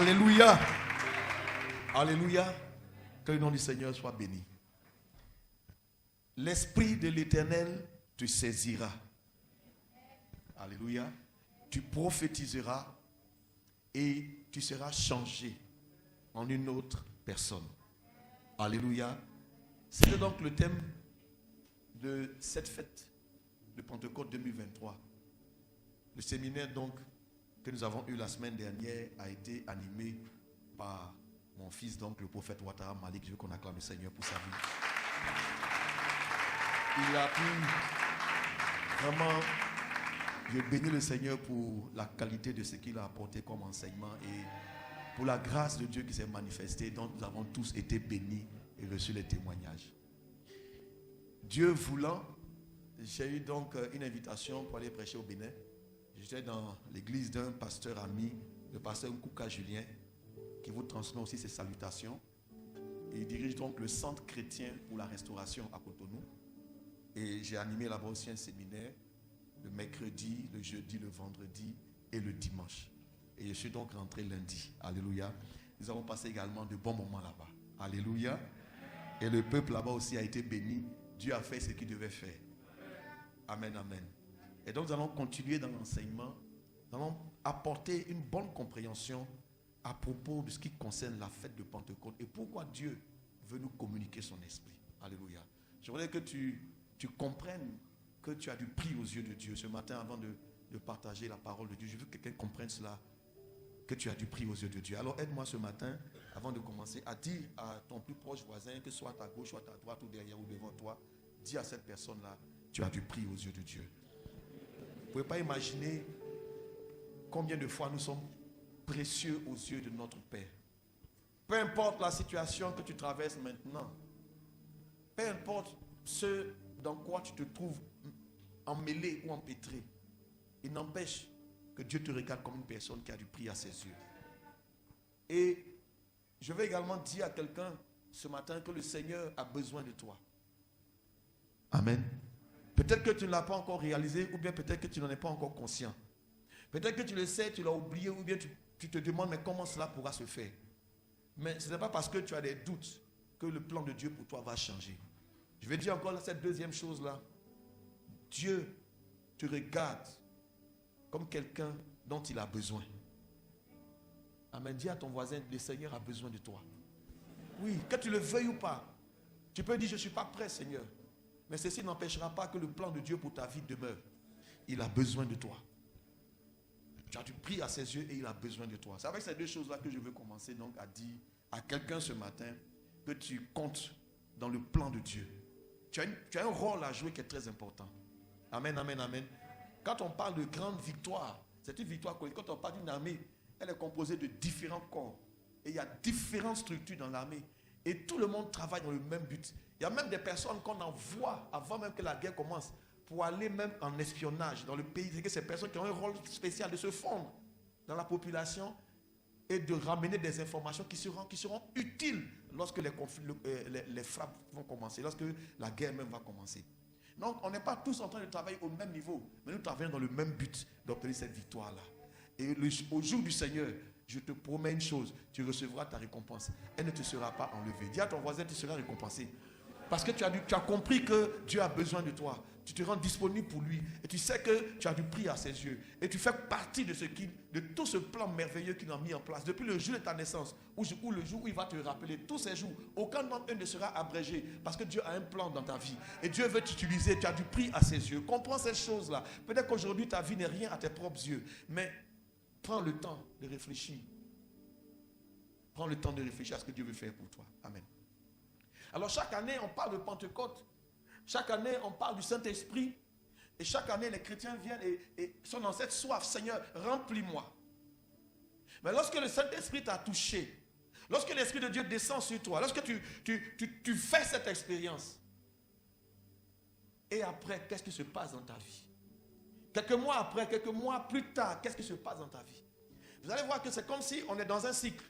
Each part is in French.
Alléluia. Alléluia. Que le nom du Seigneur soit béni. L'Esprit de l'Éternel te saisira. Alléluia. Tu prophétiseras et tu seras changé en une autre personne. Alléluia. C'était donc le thème de cette fête de Pentecôte 2023. Le séminaire donc que nous avons eu la semaine dernière a été animé par mon fils, donc le prophète Ouattara Malik. Je veux qu'on acclame le Seigneur pour sa vie. Il a pu vraiment, je bénis le Seigneur pour la qualité de ce qu'il a apporté comme enseignement et pour la grâce de Dieu qui s'est manifestée, dont nous avons tous été bénis et reçu les témoignages. Dieu voulant, j'ai eu donc une invitation pour aller prêcher au Bénin. J'étais dans l'église d'un pasteur ami, le pasteur Nkouka Julien, qui vous transmet aussi ses salutations. Et il dirige donc le centre chrétien pour la restauration à Cotonou. Et j'ai animé là-bas aussi un séminaire le mercredi, le jeudi, le vendredi et le dimanche. Et je suis donc rentré lundi. Alléluia. Nous avons passé également de bons moments là-bas. Alléluia. Et le peuple là-bas aussi a été béni. Dieu a fait ce qu'il devait faire. Amen, amen. Et donc nous allons continuer dans l'enseignement. Nous allons apporter une bonne compréhension à propos de ce qui concerne la fête de Pentecôte et pourquoi Dieu veut nous communiquer son esprit. Alléluia. Je voudrais que tu comprennes que tu as du prix aux yeux de Dieu. Ce matin, avant de partager la parole de Dieu, je veux que quelqu'un comprenne cela, que tu as du prix aux yeux de Dieu. Alors aide-moi ce matin, avant de commencer, à dire à ton plus proche voisin, que soit à ta gauche, soit à ta droite, ou derrière, ou devant toi, dis à cette personne-là, tu as du prix aux yeux de Dieu. Vous ne pouvez pas imaginer combien de fois nous sommes précieux aux yeux de notre Père. Peu importe la situation que tu traverses maintenant, peu importe ce dans quoi tu te trouves emmêlé ou empêtré, il n'empêche que Dieu te regarde comme une personne qui a du prix à ses yeux. Et je vais également dire à quelqu'un ce matin que le Seigneur a besoin de toi. Amen. Peut-être que tu ne l'as pas encore réalisé, ou bien peut-être que tu n'en es pas encore conscient. Peut-être que tu le sais, tu l'as oublié, ou bien tu te demandes mais comment cela pourra se faire. Mais ce n'est pas parce que tu as des doutes que le plan de Dieu pour toi va changer. Je vais dire encore cette deuxième chose-là. Dieu te regarde comme quelqu'un dont il a besoin. Amen. Dis à ton voisin, le Seigneur a besoin de toi. Oui, que tu le veuilles ou pas. Tu peux dire, je ne suis pas prêt, Seigneur. Mais ceci n'empêchera pas que le plan de Dieu pour ta vie demeure. Il a besoin de toi. Tu as du prix à ses yeux et il a besoin de toi. C'est avec ces deux choses-là que je veux commencer donc à dire à quelqu'un ce matin que tu comptes dans le plan de Dieu. Tu as un rôle à jouer qui est très important. Amen, amen, amen. Quand on parle de grande victoire, c'est une victoire. Quand on parle d'une armée, elle est composée de différents corps. Et il y a différentes structures dans l'armée. Et tout le monde travaille dans le même but. Il y a même des personnes qu'on envoie avant même que la guerre commence pour aller même en espionnage dans le pays. C'est que ces personnes qui ont un rôle spécial de se fondre dans la population et de ramener des informations qui seront utiles lorsque les conflits, les frappes vont commencer, lorsque la guerre même va commencer. Donc, on n'est pas tous en train de travailler au même niveau, mais nous travaillons dans le même but d'obtenir cette victoire-là. Et au jour du Seigneur, je te promets une chose, tu recevras ta récompense. Elle ne te sera pas enlevée. Dis à ton voisin, tu seras récompensé. Parce que tu as compris que Dieu a besoin de toi. Tu te rends disponible pour lui. Et tu sais que tu as du prix à ses yeux. Et tu fais partie de tout ce plan merveilleux qu'il a mis en place. Depuis le jour de ta naissance, ou le jour où il va te rappeler, tous ces jours, aucun d'entre eux ne sera abrégé. Parce que Dieu a un plan dans ta vie. Et Dieu veut t'utiliser. Tu as du prix à ses yeux. Comprends cette chose-là. Peut-être qu'aujourd'hui, ta vie n'est rien à tes propres yeux. Mais prends le temps de réfléchir. Prends le temps de réfléchir à ce que Dieu veut faire pour toi. Amen. Alors chaque année, on parle de Pentecôte. Chaque année, on parle du Saint-Esprit. Et chaque année, les chrétiens viennent et sont dans cette soif. Seigneur, remplis-moi. Mais lorsque le Saint-Esprit t'a touché, lorsque l'Esprit de Dieu descend sur toi, lorsque tu fais cette expérience, et après, qu'est-ce qui se passe dans ta vie? Quelques mois après, quelques mois plus tard, qu'est-ce qui se passe dans ta vie? Vous allez voir que c'est comme si on est dans un cycle.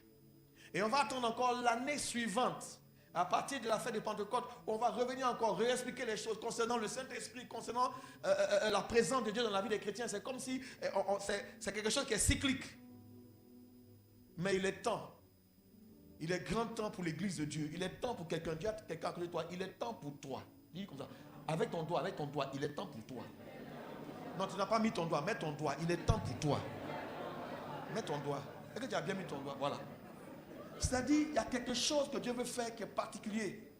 Et on va attendre encore l'année suivante. À partir de la fête de Pentecôte, on va revenir encore, réexpliquer les choses concernant le Saint-Esprit, concernant la présence de Dieu dans la vie des chrétiens. C'est comme si c'est quelque chose qui est cyclique. Mais il est temps. Il est grand temps pour l'église de Dieu. Il est temps pour quelqu'un. Dis à quelqu'un à côté de toi, il est temps pour toi. Dis comme ça. Avec ton doigt, il est temps pour toi. Non, tu n'as pas mis ton doigt. Mets ton doigt. Il est temps pour toi. Mets ton doigt. Est-ce que tu as bien mis ton doigt? Voilà. C'est-à-dire, il y a quelque chose que Dieu veut faire qui est particulier.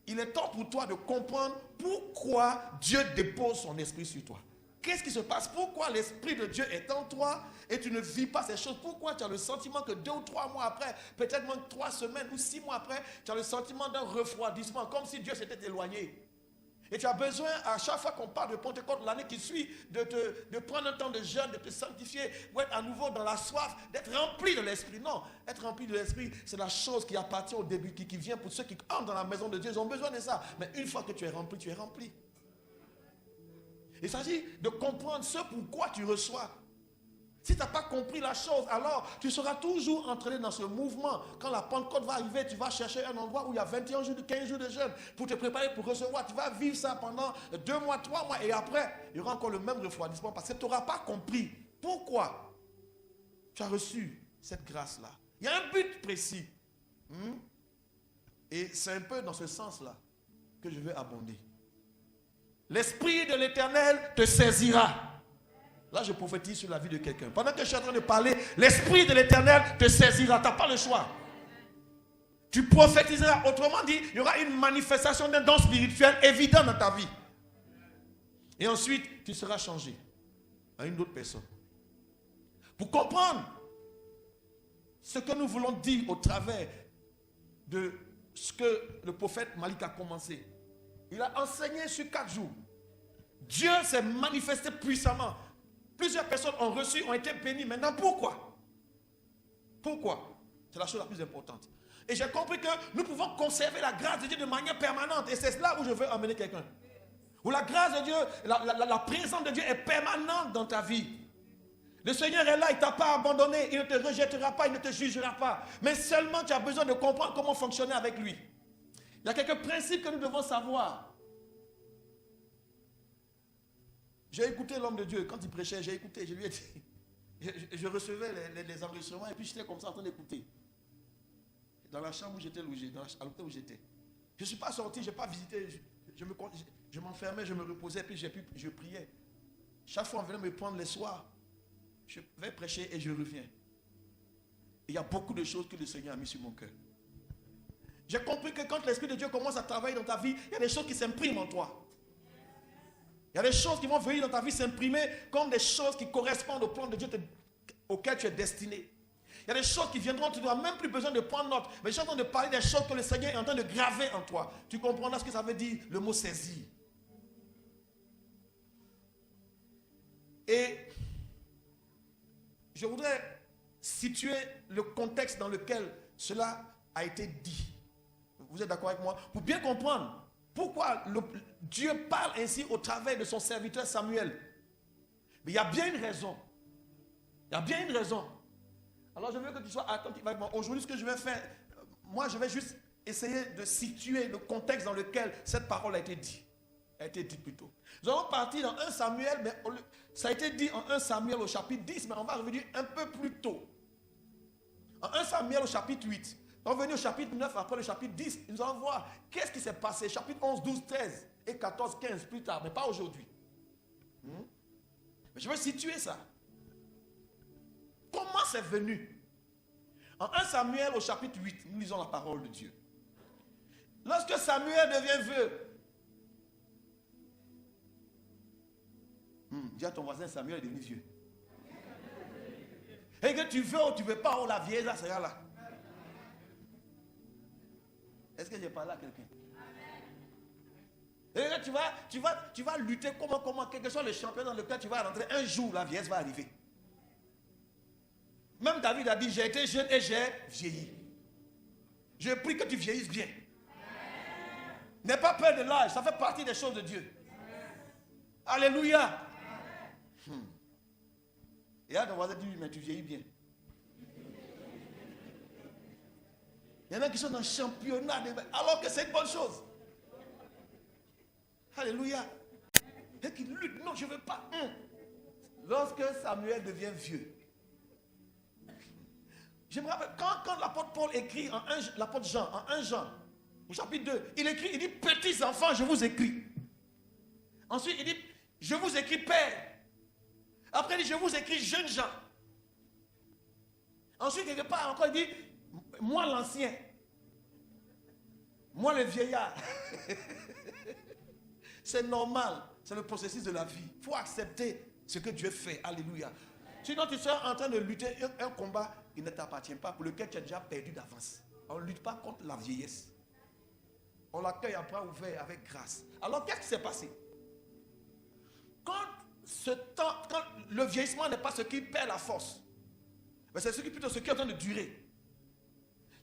Il est temps pour toi de comprendre pourquoi Dieu dépose son esprit sur toi. Qu'est-ce qui se passe? Pourquoi l'esprit de Dieu est en toi et tu ne vis pas ces choses? Pourquoi tu as le sentiment que 2 ou 3 mois après, peut-être même 3 semaines ou 6 mois après, tu as le sentiment d'un refroidissement, comme si Dieu s'était éloigné. Et tu as besoin, à chaque fois qu'on parle de Pentecôte, l'année qui suit, de prendre un temps de jeûne, de te sanctifier, pour être à nouveau dans la soif, d'être rempli de l'esprit. Non, être rempli de l'esprit, c'est la chose qui appartient au début, qui vient pour ceux qui entrent dans la maison de Dieu. Ils ont besoin de ça. Mais une fois que tu es rempli, tu es rempli. Il s'agit de comprendre ce pourquoi tu reçois. Si tu n'as pas compris la chose, alors tu seras toujours entraîné dans ce mouvement. Quand la Pentecôte va arriver, tu vas chercher un endroit où il y a 21 jours, 15 jours de jeûne pour te préparer pour recevoir. Tu vas vivre ça pendant 2 mois, 3 mois et après, il y aura encore le même refroidissement parce que tu n'auras pas compris pourquoi tu as reçu cette grâce-là. Il y a un but précis. Et c'est un peu dans ce sens-là que je veux abonder. L'Esprit de l'Éternel te saisira. Là, je prophétise sur la vie de quelqu'un. Pendant que je suis en train de parler, l'Esprit de l'Éternel te saisira. Tu n'as pas le choix. Tu prophétiseras. Autrement dit, il y aura une manifestation d'un don spirituel évident dans ta vie. Et ensuite, tu seras changé à une autre personne. Pour comprendre ce que nous voulons dire au travers de ce que le prophète Malik a commencé. Il a enseigné sur 4 jours. Dieu s'est manifesté puissamment. Plusieurs personnes ont reçu, ont été bénies. Maintenant, pourquoi? Pourquoi? C'est la chose la plus importante. Et j'ai compris que nous pouvons conserver la grâce de Dieu de manière permanente. Et c'est là où je veux emmener quelqu'un. Où la grâce de Dieu, la présence de Dieu est permanente dans ta vie. Le Seigneur est là, il ne t'a pas abandonné. Il ne te rejettera pas, il ne te jugera pas. Mais seulement tu as besoin de comprendre comment fonctionner avec lui. Il y a quelques principes que nous devons savoir. J'ai écouté l'homme de Dieu, quand il prêchait, j'ai écouté, je lui ai dit, je recevais les enregistrements et puis j'étais comme ça en train d'écouter. Dans la chambre où j'étais logé, à l'hôtel où j'étais. Je ne suis pas sorti, je n'ai pas visité, je m'enfermais, je me reposais, puis je priais. Chaque fois on venait me prendre les soirs, je vais prêcher et je reviens. Et il y a beaucoup de choses que le Seigneur a mis sur mon cœur. J'ai compris que quand l'Esprit de Dieu commence à travailler dans ta vie, il y a des choses qui s'impriment en toi. Il y a des choses qui vont venir dans ta vie s'imprimer comme des choses qui correspondent au plan de Dieu auquel tu es destiné. Il y a des choses qui viendront, tu n'auras même plus besoin de prendre note. Mais je suis en train de parler des choses que le Seigneur est en train de graver en toi. Tu comprendras ce que ça veut dire, le mot saisir. Et je voudrais situer le contexte dans lequel cela a été dit. Vous êtes d'accord avec moi? Pour bien comprendre pourquoi Dieu parle ainsi au travers de son serviteur Samuel. Mais il y a bien une raison. Il y a bien une raison. Alors je veux que tu sois attentif avec moi. Aujourd'hui, ce que je vais faire, moi je vais juste essayer de situer le contexte dans lequel cette parole a été dite. A été dite plutôt. Nous allons partir dans 1 Samuel, mais ça a été dit en 1 Samuel au chapitre 10, mais on va revenir un peu plus tôt. En 1 Samuel au chapitre 8. On va venir au chapitre 9 après le chapitre 10. Nous allons voir qu'est-ce qui s'est passé. Chapitre 11, 12, 13 et 14, 15 plus tard, mais pas aujourd'hui. Mais je veux situer ça. Comment c'est venu? En 1 Samuel au chapitre 8, nous lisons la parole de Dieu. Lorsque Samuel devient vieux, dis à ton voisin, Samuel est devenu vieux. Et que tu veux ou tu ne veux pas, la vieille là, c'est là. Est-ce que j'ai parlé à quelqu'un? Et là, tu vas lutter comment, quel que soit le champion dans lequel tu vas rentrer, un jour la vieillesse va arriver. Même David a dit, j'ai été jeune et j'ai vieilli. Je prie que tu vieillisses bien. N'aie pas peur de l'âge, ça fait partie des choses de Dieu. Alléluia. Et là, ton voisin dit, mais tu vieillis bien. Il y en a qui sont dans le championnat, alors que c'est une bonne chose. Alléluia. Et qui luttent, non, je ne veux pas. Lorsque Samuel devient vieux, Je me rappelle, quand l'apôtre Paul écrit, l'apôtre Jean, en 1 Jean, au chapitre 2, il écrit, il dit, petits enfants, je vous écris. Ensuite, il dit, je vous écris père. Après, il dit, je vous écris jeunes gens. Ensuite, quelque part encore, il dit, moi l'ancien. Moi le vieillard. C'est normal. C'est le processus de la vie. Il faut accepter ce que Dieu fait. Alléluia. Sinon, tu seras en train de lutter un combat qui ne t'appartient pas, pour lequel tu as déjà perdu d'avance. On ne lutte pas contre la vieillesse. On l'accueille à bras ouverts avec grâce. Alors, qu'est-ce qui s'est passé? Quand le vieillissement n'est pas ce qui perd la force, mais c'est plutôt ce qui est en train de durer.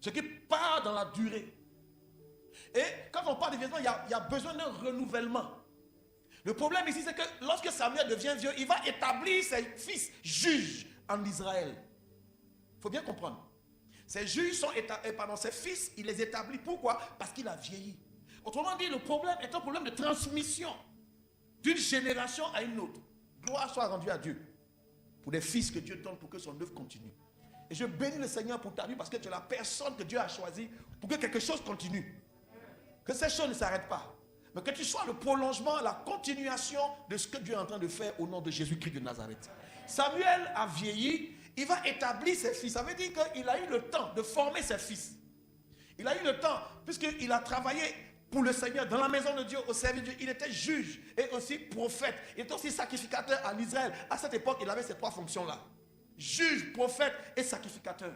Ce qui part dans la durée. Et quand on parle de vieillissement, il y a besoin d'un renouvellement. Le problème ici, c'est que lorsque Samuel devient vieux, il va établir ses fils juges en Israël. Il faut bien comprendre. Ces juges sont ses fils, il les établit. Pourquoi? Parce qu'il a vieilli. Autrement dit, le problème est un problème de transmission d'une génération à une autre. Gloire soit rendue à Dieu pour les fils que Dieu donne pour que son œuvre continue. Et je bénis le Seigneur pour ta vie parce que tu es la personne que Dieu a choisie pour que quelque chose continue. Que ces choses ne s'arrêtent pas. Mais que tu sois le prolongement, la continuation de ce que Dieu est en train de faire au nom de Jésus-Christ de Nazareth. Samuel a vieilli, il va établir ses fils. Ça veut dire qu'il a eu le temps de former ses fils. Il a eu le temps, puisqu'il a travaillé pour le Seigneur dans la maison de Dieu, au service de Dieu. Il était juge et aussi prophète. Il était aussi sacrificateur en Israël. À cette époque, il avait ces 3 fonctions-là. Juge, prophète et sacrificateur.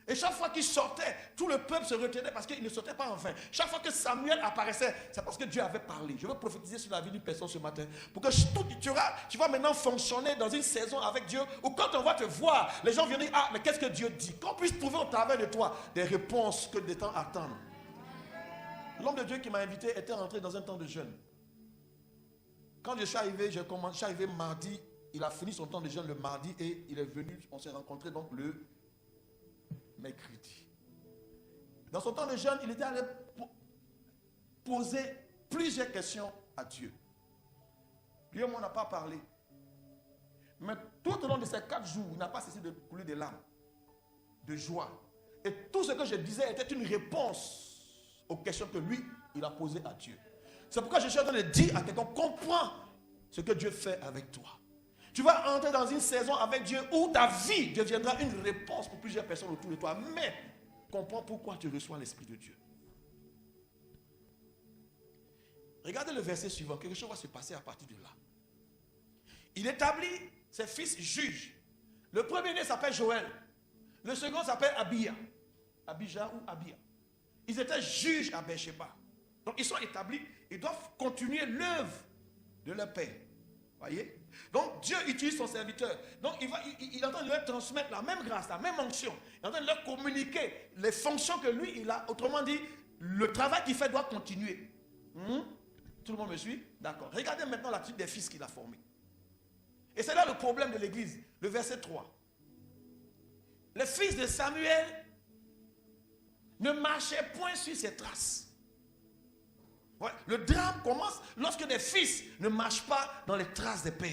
Et chaque fois qu'il sortait, tout le peuple se retenait parce qu'il ne sortait pas en vain. Chaque fois que Samuel apparaissait, c'est parce que Dieu avait parlé. Je veux prophétiser sur la vie d'une personne ce matin. Pour que tu vas maintenant fonctionner dans une saison avec Dieu où quand on va te voir, les gens viennent dire, ah, mais qu'est-ce que Dieu dit? Qu'on puisse trouver au travers de toi des réponses que des temps attendent. L'homme de Dieu qui m'a invité était rentré dans un temps de jeûne. Quand je suis arrivé, je suis arrivé mardi. Il a fini son temps de jeûne le mardi et il est venu, on s'est rencontrés donc le mercredi. Dans son temps de jeûne, il était allé poser plusieurs questions à Dieu. Lui et moi, on n'a pas parlé. Mais tout au long de ces 4 jours, il n'a pas cessé de couler des larmes, de joie. Et tout ce que je disais était une réponse aux questions que lui, il a posées à Dieu. C'est pourquoi je suis en train de dire à quelqu'un, comprends ce que Dieu fait avec toi. Tu vas entrer dans une saison avec Dieu où ta vie deviendra une réponse pour plusieurs personnes autour de toi. Mais comprends pourquoi tu reçois l'Esprit de Dieu. Regardez le verset suivant. Quelque chose va se passer à partir de là. Il établit ses fils juges. Le premier-né s'appelle Joël. Le second s'appelle Abia. Abijah ou Abia. Ils étaient juges à Beersheba. Donc ils sont établis. Ils doivent continuer l'œuvre de leur père. Voyez? Donc Dieu utilise son serviteur. Donc il est en train de leur transmettre la même grâce, la même onction. Il est en train de leur communiquer les fonctions que lui, il a. Autrement dit, le travail qu'il fait doit continuer. Tout le monde me suit? D'accord. Regardez maintenant l'attitude des fils qu'il a formés. Et c'est là le problème de l'église. Le verset 3. Les fils de Samuel ne marchaient point sur ses traces. Ouais. Le drame commence lorsque des fils ne marchent pas dans les traces des pères.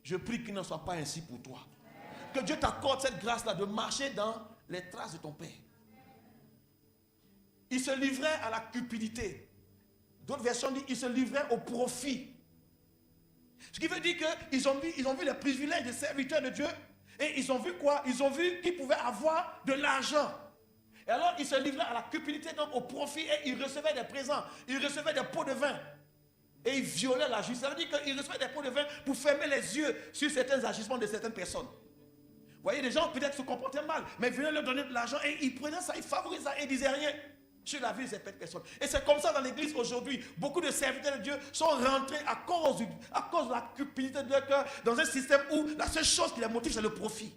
Je prie qu'il ne soit pas ainsi pour toi. Que Dieu t'accorde cette grâce-là de marcher dans les traces de ton père. Il se livrait à la cupidité. D'autres versions disent qu'il se livrait au profit. Ce qui veut dire qu'ils ont vu les privilèges des serviteurs de Dieu. Et ils ont vu quoi? Ils ont vu qu'ils pouvaient avoir de l'argent. Et alors, ils se livraient à la cupidité, donc au profit, et ils recevaient des présents, ils recevaient des pots de vin. Et ils violaient la justice. Ça veut dire qu'ils recevaient des pots de vin pour fermer les yeux sur certains agissements de certaines personnes. Vous voyez, les gens peut-être se comportaient mal, mais ils venaient leur donner de l'argent et ils prenaient ça, ils favorisaient ça et ils disaient rien sur la vie de cette personne. Et c'est comme ça dans l'église aujourd'hui. Beaucoup de serviteurs de Dieu sont rentrés à cause de la cupidité de leur cœur dans un système où la seule chose qui les motive, c'est le profit.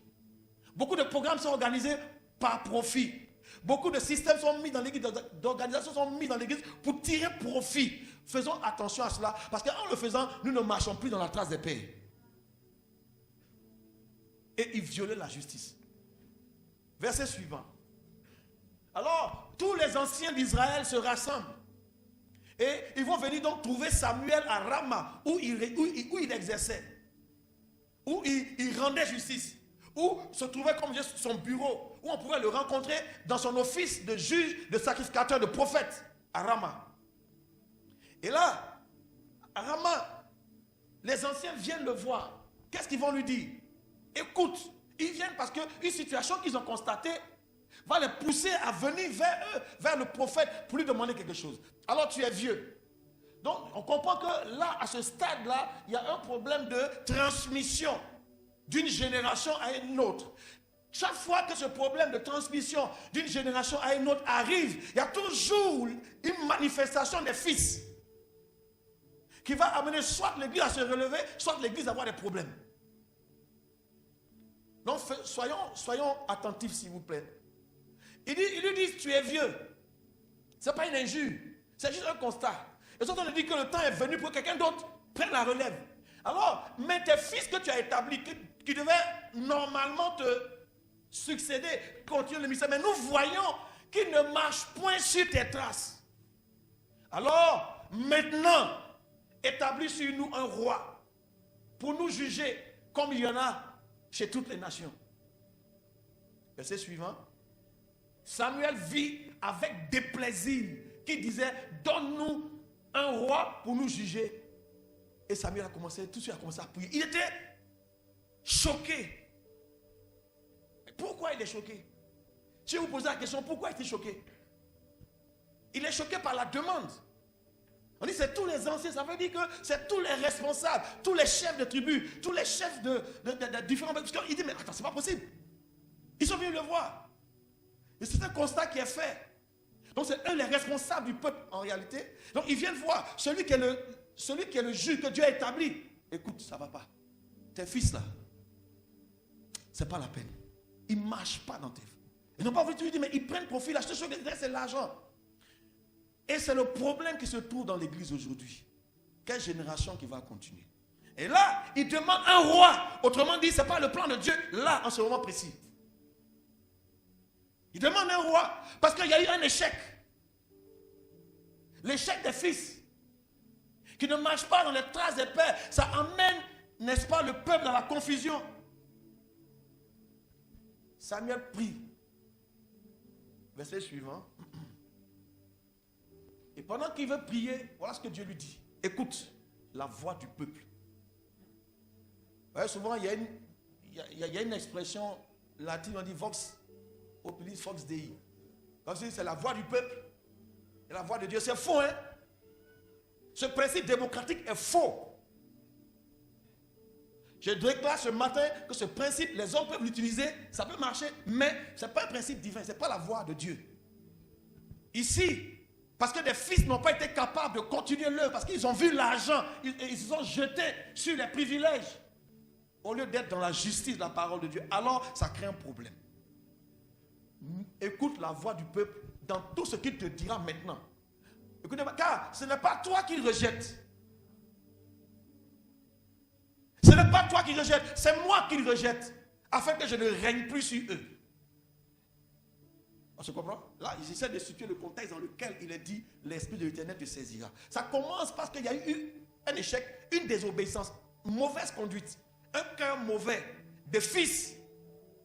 Beaucoup de programmes sont organisés par profit. Beaucoup de systèmes sont mis dans l'église, d'organisations sont mis dans l'église pour tirer profit. Faisons attention à cela, parce qu'en le faisant, nous ne marchons plus dans la trace des pères. Et ils violaient la justice. Verset suivant. Alors, tous les anciens d'Israël se rassemblent. Et ils vont venir donc trouver Samuel à Rama, où il exerçait. Où il rendait justice. où se trouvait comme son bureau, où on pouvait le rencontrer dans son office de juge, de sacrificateur, de prophète, à Rama. Et là, à Rama, les anciens viennent le voir. Qu'est-ce qu'ils vont lui dire? Écoute, ils viennent parce qu'une situation qu'ils ont constatée va les pousser à venir vers eux, vers le prophète, pour lui demander quelque chose. Alors tu es vieux. Donc on comprend que là, à ce stade-là, il y a un problème de transmission d'une génération à une autre. Chaque fois que ce problème de transmission d'une génération à une autre arrive, il y a toujours une manifestation des fils qui va amener soit l'église à se relever, soit l'église à avoir des problèmes. Donc soyons attentifs, s'il vous plaît. Il lui dit, tu es vieux. Ce n'est pas une injure, c'est juste un constat. Et surtout, on dit que le temps est venu pour que quelqu'un d'autre prenne la relève. Alors, mais tes fils que tu as établis, qui devaient normalement te succéder, continuer le ministère, mais nous voyons qu'ils ne marchent point sur tes traces. Alors, maintenant, établis sur nous un roi pour nous juger comme il y en a chez toutes les nations. Verset suivant. Samuel vit avec déplaisir qui disait, donne-nous un roi pour nous juger. Et Samuel tout de suite a commencé à prier. Il était choqué. Pourquoi il est choqué? Si vous posez la question, pourquoi il est choqué? Il est choqué par la demande. On dit c'est tous les anciens, ça veut dire que c'est tous les responsables, tous les chefs de tribus, tous les chefs de différents... Parce qu'il dit, mais attends, c'est pas possible. Ils sont venus le voir. Et c'est un constat qui est fait. Donc c'est eux les responsables du peuple en réalité. Donc ils viennent voir celui qui est le juge que Dieu a établi. Écoute, ça ne va pas. Tes fils là, c'est pas la peine. Ils ne marchent pas dans tes vies. Ils n'ont pas voulu te dire, mais ils prennent profit. La seule chose qui c'est l'argent. Et c'est le problème qui se trouve dans l'église aujourd'hui. Quelle génération qui va continuer? Et là, il demande un roi. Autrement dit, ce n'est pas le plan de Dieu là, en ce moment précis. Il demande un roi parce qu'il y a eu un échec. L'échec des fils qui ne marchent pas dans les traces des pères, ça emmène, n'est-ce pas, le peuple dans la confusion. Samuel prie. Verset suivant. Et pendant qu'il veut prier, voilà ce que Dieu lui dit. Écoute la voix du peuple. Vous voyez, souvent, il y a une expression latine, on dit vox populis, vox dei. C'est la voix du peuple et la voix de Dieu. C'est faux, hein? Ce principe démocratique est faux. Je déclare ce matin que ce principe, les hommes peuvent l'utiliser, ça peut marcher, mais ce n'est pas un principe divin, ce n'est pas la voix de Dieu. Ici, parce que des fils n'ont pas été capables de continuer l'œuvre, parce qu'ils ont vu l'argent, ils se sont jetés sur les privilèges, au lieu d'être dans la justice de la parole de Dieu. Alors, ça crée un problème. Écoute la voix du peuple dans tout ce qu'il te dira maintenant. Écoutez-moi, car ce n'est pas toi qu'il rejette. Ce n'est pas toi qui rejette, c'est moi qui le rejette, afin que je ne règne plus sur eux. On se comprend? Là, il essaie de situer le contexte dans lequel il est dit l'Esprit de l'Éternel te saisira. Ça commence parce qu'il y a eu un échec, une désobéissance, mauvaise conduite, un cœur mauvais des fils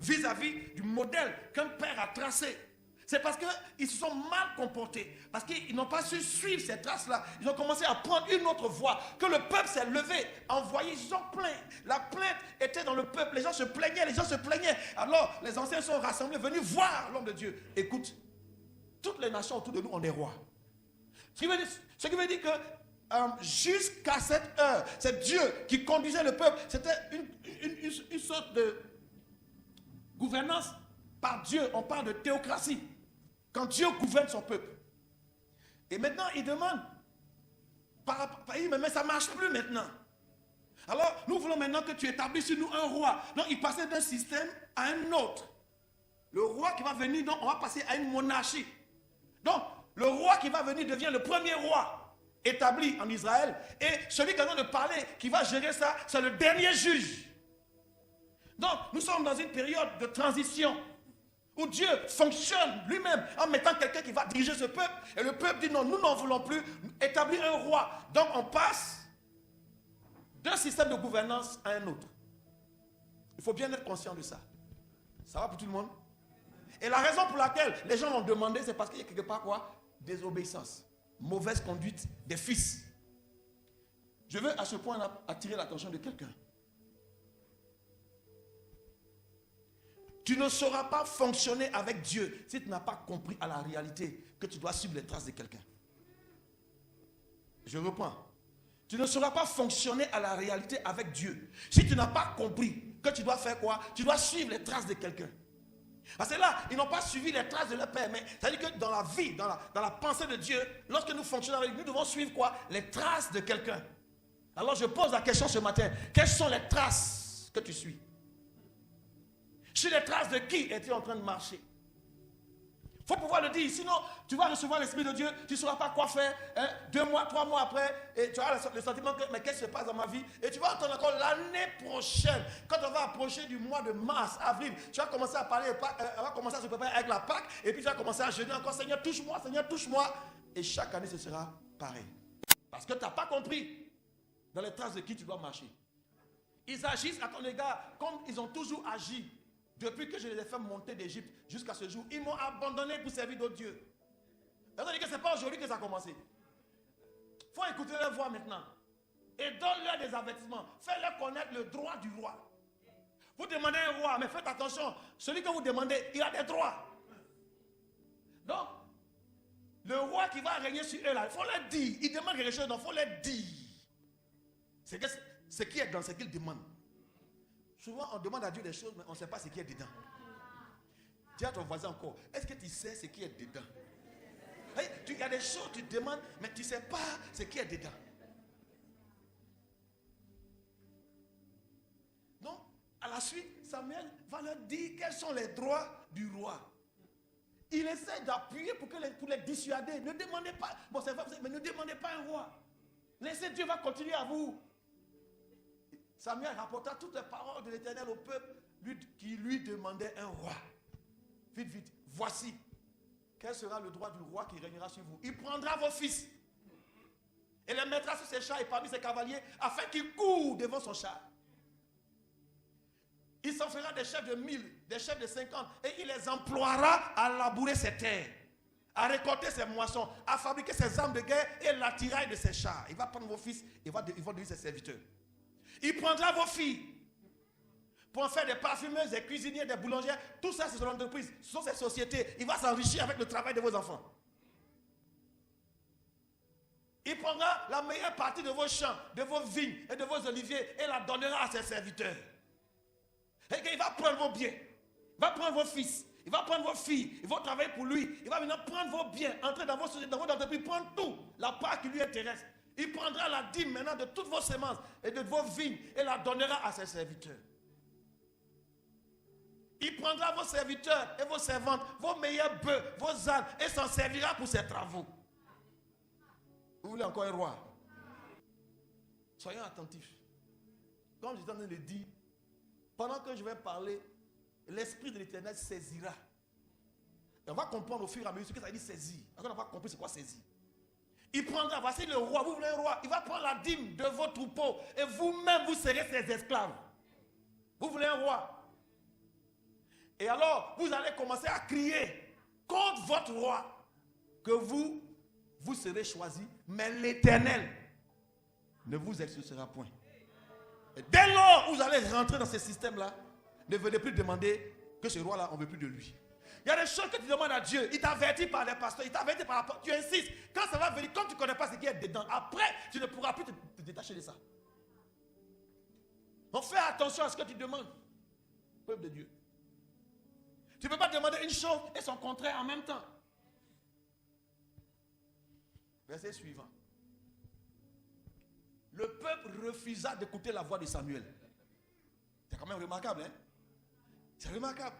vis-à-vis du modèle qu'un père a tracé. C'est parce qu'ils se sont mal comportés, parce qu'ils n'ont pas su suivre ces traces-là. Ils ont commencé à prendre une autre voie, que le peuple s'est levé, envoyé, ils se sont plaints. La plainte était dans le peuple, les gens se plaignaient, Alors, les anciens sont rassemblés, venus voir l'homme de Dieu. Écoute, toutes les nations autour de nous ont des rois. Ce qui veut dire que jusqu'à cette heure, c'est Dieu qui conduisait le peuple. C'était une sorte de gouvernance par Dieu. On parle de théocratie. Quand Dieu gouverne son peuple. Et maintenant, il demande, mais ça ne marche plus maintenant. Alors, nous voulons maintenant que tu établisses sur nous un roi. Donc, il passait d'un système à un autre. Le roi qui va venir, donc, on va passer à une monarchie. Donc, le roi qui va venir devient le premier roi établi en Israël. Et celui qui est en train de parler, qui va gérer ça, c'est le dernier juge. Donc, nous sommes dans une période de transition où Dieu fonctionne lui-même en mettant quelqu'un qui va diriger ce peuple. Et le peuple dit non, nous n'en voulons plus, établir un roi. Donc on passe d'un système de gouvernance à un autre. Il faut bien être conscient de ça. Ça va pour tout le monde? Et la raison pour laquelle les gens l'ont demandé, c'est parce qu'il y a quelque part quoi? Désobéissance, mauvaise conduite des fils. Je veux à ce point attirer l'attention de quelqu'un. Tu ne sauras pas fonctionner avec Dieu si tu n'as pas compris à la réalité que tu dois suivre les traces de quelqu'un. Je reprends. Tu ne sauras pas fonctionner à la réalité avec Dieu si tu n'as pas compris que tu dois faire quoi? Tu dois suivre les traces de quelqu'un. Parce que là, ils n'ont pas suivi les traces de leur père, mais c'est-à-dire que dans la vie, dans la pensée de Dieu, lorsque nous fonctionnons avec lui, nous devons suivre quoi? Les traces de quelqu'un. Alors je pose la question ce matin, quelles sont les traces que tu suis? Sur les traces de qui es-tu en train de marcher? Il faut pouvoir le dire, sinon tu vas recevoir l'Esprit de Dieu, tu ne sauras pas quoi faire, 2 mois, 3 mois après, et tu as le sentiment que, mais qu'est-ce qui se passe dans ma vie? Et tu vas entendre encore l'année prochaine, quand on va approcher du mois de mars, avril, tu vas commencer à parler, on va commencer à se préparer avec la Pâque, et puis tu vas commencer à jeûner encore, Seigneur touche-moi, et chaque année ce sera pareil. Parce que tu n'as pas compris dans les traces de qui tu dois marcher. Ils agissent à ton égard comme ils ont toujours agi. Depuis que je les ai fait monter d'Égypte jusqu'à ce jour, ils m'ont abandonné pour servir d'autres dieux. C'est-à-dire que ce n'est pas aujourd'hui que ça a commencé. Il faut écouter leur voix maintenant. Et donne-leur des avertissements. Fais-leur connaître le droit du roi. Vous demandez un roi, mais faites attention. Celui que vous demandez, il a des droits. Donc, le roi qui va régner sur eux, là, il faut leur dire. Il demande quelque chose, donc il faut leur dire. Ce qui est dans ce qu'il demande. Souvent, on demande à Dieu des choses, mais on ne sait pas ce qui est dedans. Dis à ton voisin encore, est-ce que tu sais ce qui est dedans? Il y a des choses que tu demandes, mais tu ne sais pas ce qui est dedans. Donc, à la suite, Samuel va leur dire quels sont les droits du roi. Il essaie d'appuyer pour les dissuader. Ne demandez pas, bon c'est vrai, mais ne demandez pas un roi. Laissez Dieu va continuer à vous. Samuel rapporta toutes les paroles de l'Éternel au peuple qui lui demandait un roi. Vite, vite. Voici. Quel sera le droit du roi qui régnera sur vous? Il prendra vos fils et les mettra sur ses chars et parmi ses cavaliers afin qu'ils courent devant son char. Il s'en fera des chefs de 1000, des chefs de 50 et il les emploiera à labourer ses terres, à récolter ses moissons, à fabriquer ses armes de guerre et l'attirail de ses chars. Il va prendre vos fils et ils vont devenir ses serviteurs. Il prendra vos filles pour en faire des parfumeuses, des cuisiniers, des boulangères. Tout ça, c'est son entreprise, ce sont ses sociétés. Il va s'enrichir avec le travail de vos enfants. Il prendra la meilleure partie de vos champs, de vos vignes et de vos oliviers et la donnera à ses serviteurs. Et il va prendre vos biens, il va prendre vos fils, il va prendre vos filles, ils vont travailler pour lui. Il va maintenant prendre vos biens, entrer dans votre entreprise, prendre tout, la part qui lui intéresse. Il prendra la dîme maintenant de toutes vos semences et de vos vignes et la donnera à ses serviteurs. Il prendra vos serviteurs et vos servantes, vos meilleurs bœufs, vos ânes et s'en servira pour ses travaux. Vous voulez encore un roi? Soyons attentifs. Comme je suis en train de le dire, pendant que je vais parler, l'Esprit de l'Éternel saisira. Et on va comprendre au fur et à mesure ce que ça veut dire saisir. On n'a pas compris c'est quoi saisir. Il prendra, voici le roi, vous voulez un roi, il va prendre la dîme de vos troupeaux et vous-même vous serez ses esclaves. Vous voulez un roi. Et alors, vous allez commencer à crier contre votre roi que vous serez choisi, mais l'Éternel ne vous exaucera point. Et dès lors où vous allez rentrer dans ce système-là, ne venez plus demander que ce roi-là, on ne veut plus de lui. Il y a des choses que tu demandes à Dieu. Il t'avertit par les pasteurs, il t'avertit par la porte. Tu insistes. Quand ça va venir, comme tu ne connais pas ce qui est dedans, après, tu ne pourras plus te détacher de ça. Donc fais attention à ce que tu demandes, peuple de Dieu. Tu ne peux pas demander une chose et son contraire en même temps. Verset suivant. Le peuple refusa d'écouter la voix de Samuel. C'est quand même remarquable, hein? C'est remarquable.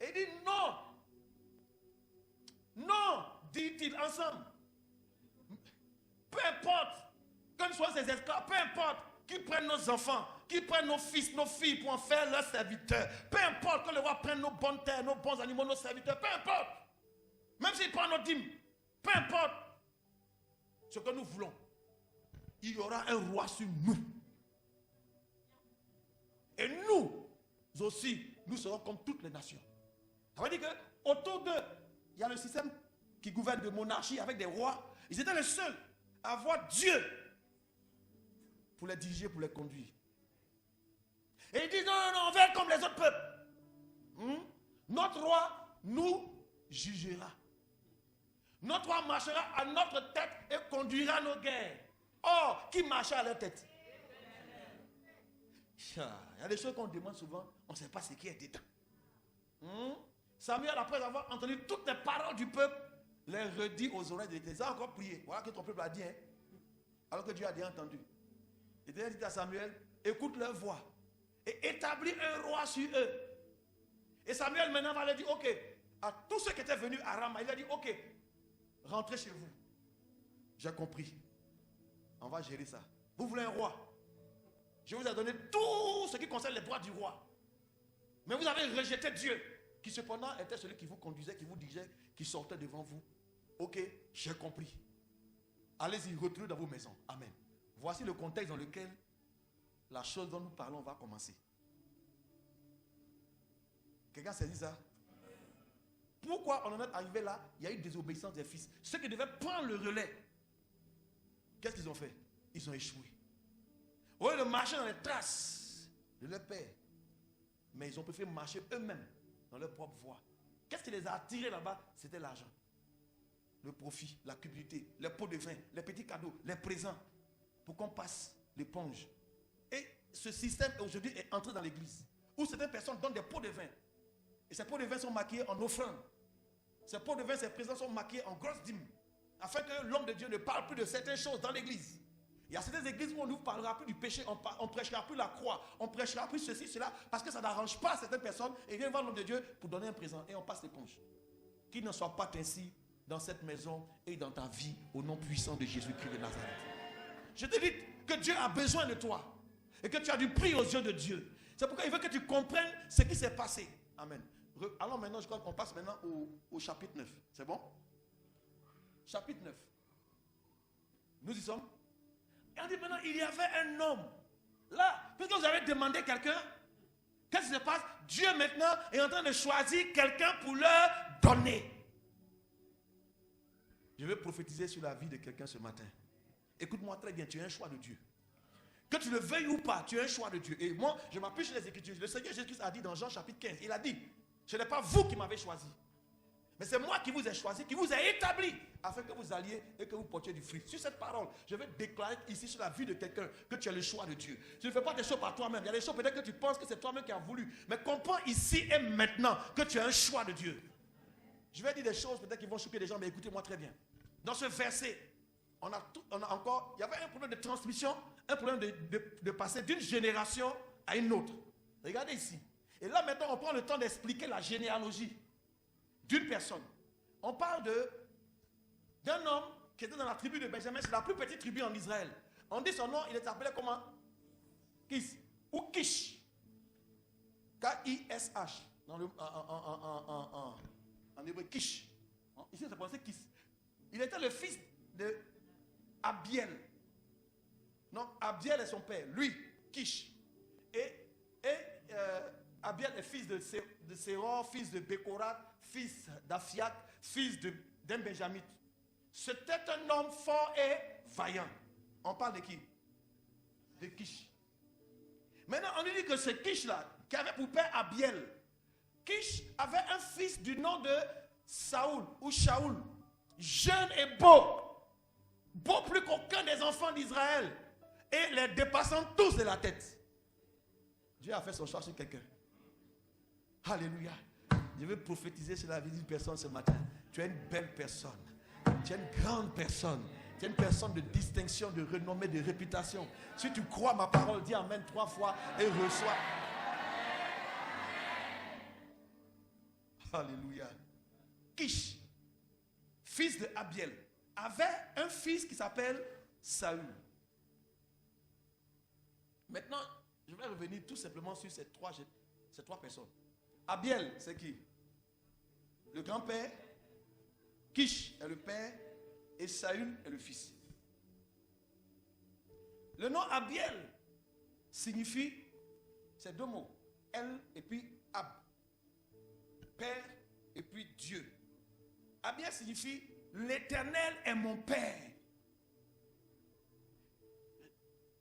Et il dit non. Non, dit-il ensemble. Peu importe que nous soyons ses esclaves, peu importe qu'ils prennent nos enfants, qu'ils prennent nos fils, nos filles pour en faire leurs serviteurs. Peu importe que le roi prenne nos bonnes terres, nos bons animaux, nos serviteurs. Peu importe. Même s'il prend nos dîmes. Peu importe ce que nous voulons. Il y aura un roi sur nous. Et nous aussi, nous serons comme toutes les nations. Ça veut dire qu'autour d'eux, il y a le système qui gouverne de monarchie avec des rois. Ils étaient les seuls à avoir Dieu pour les diriger, pour les conduire. Et ils disent, non, non, non, on va être comme les autres peuples. Notre roi nous jugera. Notre roi marchera à notre tête et conduira nos guerres. Or, qui marcha à leur tête? Il y a des choses qu'on demande souvent, on ne sait pas ce qui est dedans. Samuel, après avoir entendu toutes les paroles du peuple, les redit aux oreilles de l'Éternel. Ça a encore prié. Voilà que ton peuple a dit. Alors que Dieu a déjà entendu. L'Éternel dit à Samuel, écoute leur voix et établis un roi sur eux. Et Samuel maintenant va leur dire, ok, à tous ceux qui étaient venus à Rama, il a dit, ok, rentrez chez vous. J'ai compris. On va gérer ça. Vous voulez un roi? Je vous ai donné tout ce qui concerne les droits du roi. Mais vous avez rejeté Dieu, qui cependant était celui qui vous conduisait, qui vous dirigeait, qui sortait devant vous. Ok, j'ai compris. Allez-y, retournez dans vos maisons. Amen. Voici le contexte dans lequel la chose dont nous parlons va commencer. Quelqu'un saisit ça? Pourquoi on en est arrivé là? Il y a eu désobéissance des fils. Ceux qui devaient prendre le relais, qu'est-ce qu'ils ont fait? Ils ont échoué. Au lieu de marcher dans les traces de leur père, mais ils ont préféré marcher eux-mêmes dans leur propre voie. Qu'est-ce qui les a attirés là-bas? C'était l'argent, le profit, la cupidité, les pots de vin, les petits cadeaux, les présents, pour qu'on passe l'éponge. Et ce système aujourd'hui est entré dans l'église, où certaines personnes donnent des pots de vin. Et ces pots de vin sont maquillés en offrande. Ces pots de vin, ces présents sont maquillés en grosses dîmes, afin que l'homme de Dieu ne parle plus de certaines choses dans l'église. Il y a certaines églises où on ne vous parlera plus du péché, on ne prêchera plus la croix, on ne prêchera plus ceci, cela, parce que ça n'arrange pas certaines personnes, et viennent voir l'homme de Dieu pour donner un présent, et on passe l'éponge. Qu'il n'en soit pas ainsi dans cette maison et dans ta vie, au nom puissant de Jésus-Christ de Nazareth. Je te dis que Dieu a besoin de toi, et que tu as du prix aux yeux de Dieu. C'est pourquoi il veut que tu comprennes ce qui s'est passé. Amen. Alors maintenant, je crois qu'on passe maintenant au chapitre 9. C'est bon? Chapitre 9. Nous y sommes. Et on dit maintenant, il y avait un homme. Là, puisque vous avez demandé quelqu'un, qu'est-ce qui se passe? Dieu maintenant est en train de choisir quelqu'un pour leur donner. Je vais prophétiser sur la vie de quelqu'un ce matin. Écoute-moi très bien, tu as un choix de Dieu. Que tu le veuilles ou pas, tu as un choix de Dieu. Et moi, je m'appuie sur les Écritures. Le Seigneur Jésus-Christ a dit dans Jean chapitre 15, il a dit, ce n'est pas vous qui m'avez choisi, mais c'est moi qui vous ai choisi, qui vous ai établi, afin que vous alliez et que vous portiez du fruit. Sur cette parole, je vais déclarer ici sur la vie de quelqu'un que tu as le choix de Dieu. Tu ne fais pas des choses par toi-même. Il y a des choses peut-être que tu penses que c'est toi-même qui as voulu. Mais comprends ici et maintenant que tu as un choix de Dieu. Je vais dire des choses peut-être qui vont choquer les gens, mais écoutez-moi très bien. Dans ce verset, on a encore, il y avait un problème de transmission, un problème de passer d'une génération à une autre. Regardez ici. Et là maintenant, on prend le temps d'expliquer la généalogie d'une personne. On parle d'un homme qui était dans la tribu de Benjamin. C'est la plus petite tribu en Israël. On dit son nom, il est appelé comment? Kish. Ou Kish. K-I-S-H. En hébreu, Kish. Ici, c'est prononcé Kish. Il était le fils de Abiel. Non, Abiel est son père. Lui, Kish. Et Abiel est fils de Séror, fils de Bécorat, fils d'Aphiac, fils d'un Benjamite. C'était un homme fort et vaillant. On parle de qui? De Kish. Maintenant, on lui dit que ce Kish-là, qui avait pour père Abiel, Kish avait un fils du nom de Saoul ou Shaoul, jeune et beau plus qu'aucun des enfants d'Israël, et les dépassant tous de la tête. Dieu a fait son choix sur quelqu'un. Alléluia. Je vais prophétiser sur la vie d'une personne ce matin. Tu es une belle personne. Tu es une grande personne. Tu es une personne de distinction, de renommée, de réputation. Si tu crois ma parole, dis amen 3 fois et reçois. Alléluia. Kish, fils de Abiel, avait un fils qui s'appelle Saül. Maintenant, je vais revenir tout simplement sur ces trois personnes. Abiel, c'est qui? Le grand-père. Kish est le père. Et Saül est le fils. Le nom Abiel signifie, c'est 2 mots. El et puis Ab. Père et puis Dieu. Abiel signifie l'Éternel est mon Père.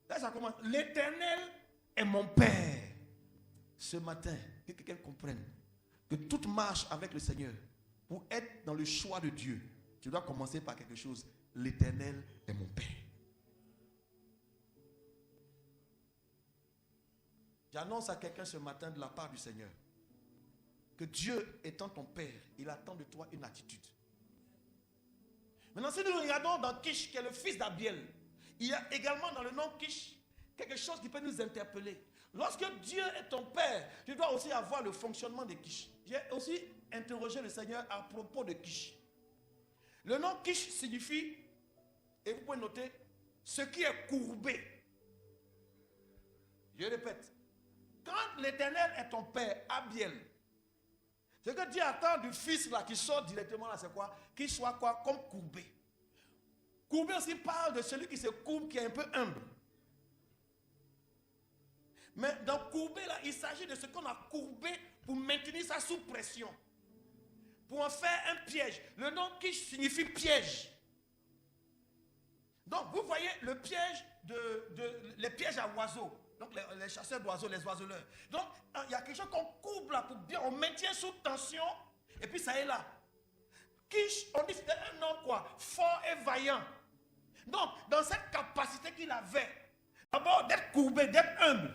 Là, ça commence. L'Éternel est mon Père. Ce matin, que quelqu'un comprenne que toute marche avec le Seigneur, pour être dans le choix de Dieu, tu dois commencer par quelque chose. L'Éternel est mon Père. J'annonce à quelqu'un ce matin de la part du Seigneur que Dieu étant ton Père, il attend de toi une attitude. Maintenant, si nous regardons dans Kish, qui est le fils d'Abiel, il y a également dans le nom Kish quelque chose qui peut nous interpeller. Lorsque Dieu est ton Père, tu dois aussi avoir le fonctionnement de Kish. J'ai aussi interrogé le Seigneur à propos de Kish. Le nom Kish signifie, et vous pouvez noter, ce qui est courbé. Je répète, quand l'Éternel est ton Père, Abiel, ce que Dieu attend du fils là qui sort directement là, c'est quoi? Qu'il soit quoi? Comme courbé. Courbé aussi parle de celui qui se courbe, qui est un peu humble. Mais dans courbé là, il s'agit de ce qu'on a courbé pour maintenir ça sous pression. Pour en faire un piège. Le nom Kish signifie piège. Donc vous voyez le piège les pièges à oiseaux. Donc les chasseurs d'oiseaux, les oiseleurs. Donc il y a quelque chose qu'on courbe là pour bien, on maintient sous tension et puis ça est là. Kish, on dit c'était un homme quoi, fort et vaillant. Donc dans cette capacité qu'il avait, d'abord d'être courbé, d'être humble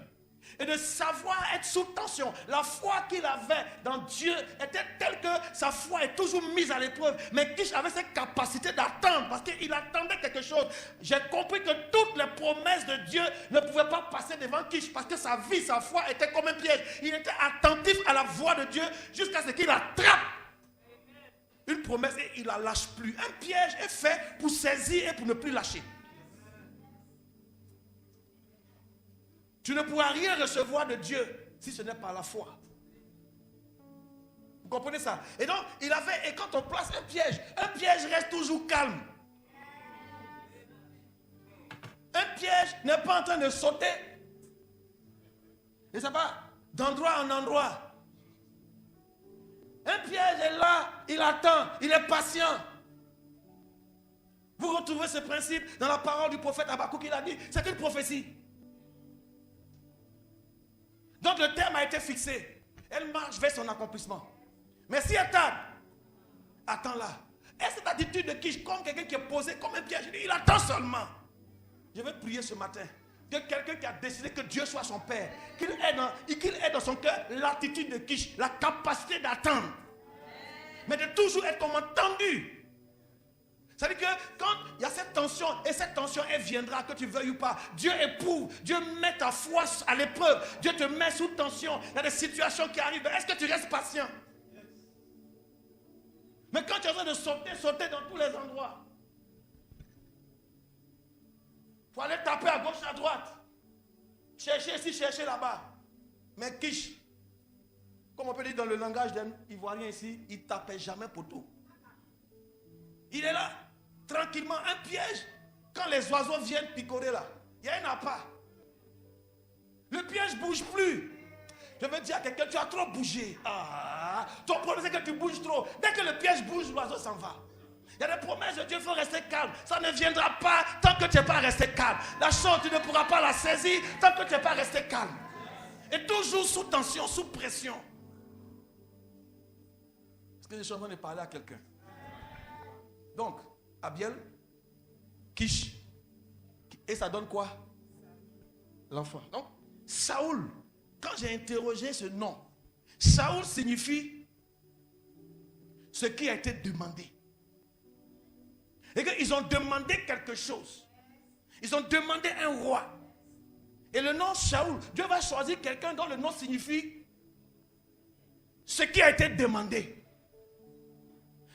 et de savoir être sous tension. La foi qu'il avait dans Dieu était telle que sa foi est toujours mise à l'épreuve. Mais Kish avait cette capacité d'attendre parce qu'il attendait quelque chose. J'ai compris que toutes les promesses de Dieu ne pouvaient pas passer devant Kish parce que sa vie, sa foi était comme un piège. Il était attentif à la voix de Dieu jusqu'à ce qu'il attrape une promesse et il ne la lâche plus. Un piège est fait pour saisir et pour ne plus lâcher. Tu ne pourras rien recevoir de Dieu si ce n'est pas la foi. Vous comprenez ça? Et donc, et quand on place un piège reste toujours calme. Un piège n'est pas en train de sauter. Et ça va d'endroit en endroit. Un piège est là, il attend, il est patient. Vous retrouvez ce principe dans la parole du prophète Habakkuk, il a dit, c'est une prophétie. Donc le terme a été fixé. Elle marche vers son accomplissement. Mais si elle tarde, attends-la. Et cette attitude de Kish, comme quelqu'un qui est posé comme un piège, il attend seulement. Je vais prier ce matin que quelqu'un qui a décidé que Dieu soit son Père, qu'il ait dans son cœur l'attitude de Kish, la capacité d'attendre. Mais de toujours être comme entendu. C'est-à-dire que quand il y a cette tension, et cette tension, elle viendra, que tu veuilles ou pas, Dieu éprouve, Dieu met ta foi à l'épreuve, Dieu te met sous tension, il y a des situations qui arrivent, est-ce que tu restes patient? Mais quand tu es en train de sauter dans tous les endroits, il faut aller taper à gauche, à droite, chercher ici, chercher là-bas. Mais Kish, comme on peut dire dans le langage d'un Ivoirien ici, il ne tapait jamais poteau. Il est là, tranquillement, un piège. Quand les oiseaux viennent picorer là, il y a un appât. Le piège ne bouge plus. Je veux dire à quelqu'un, tu as trop bougé. Ton problème c'est que tu bouges trop. Dès que le piège bouge, l'oiseau s'en va. Il y a des promesses de Dieu, il faut rester calme. Ça ne viendra pas tant que tu n'es pas resté calme. La chose, tu ne pourras pas la saisir tant que tu n'es pas resté calme. Et toujours sous tension, sous pression. Est-ce que je suis en train de parler à quelqu'un? Donc, Abiel, Kish, et ça donne quoi? L'enfant. Donc, Saoul, quand j'ai interrogé ce nom, Saoul signifie ce qui a été demandé. Et qu'ils ont demandé quelque chose. Ils ont demandé un roi. Et le nom Saoul, Dieu va choisir quelqu'un dont le nom signifie ce qui a été demandé.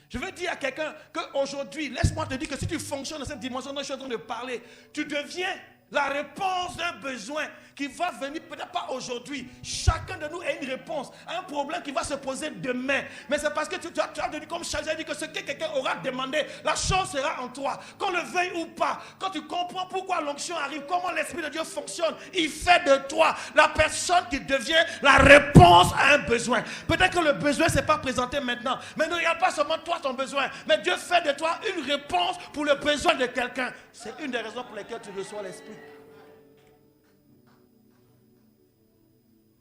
Je veux dire à quelqu'un qu'aujourd'hui, laisse-moi te dire que si tu fonctionnes dans cette dimension dont je suis en train de parler, tu deviens La réponse d'un besoin qui va venir, peut-être pas aujourd'hui. Chacun de nous a une réponse à un problème qui va se poser demain. Mais c'est parce que tu as dit, comme Charles a dit, que ce que quelqu'un aura demandé, la chose sera en toi. Qu'on le veuille ou pas, quand tu comprends pourquoi l'onction arrive, comment l'Esprit de Dieu fonctionne, il fait de toi la personne qui devient la réponse à un besoin. Peut-être que le besoin ne s'est pas présenté maintenant, mais ne regarde pas seulement toi ton besoin, mais Dieu fait de toi une réponse pour le besoin de quelqu'un. C'est une des raisons pour lesquelles tu reçois l'Esprit.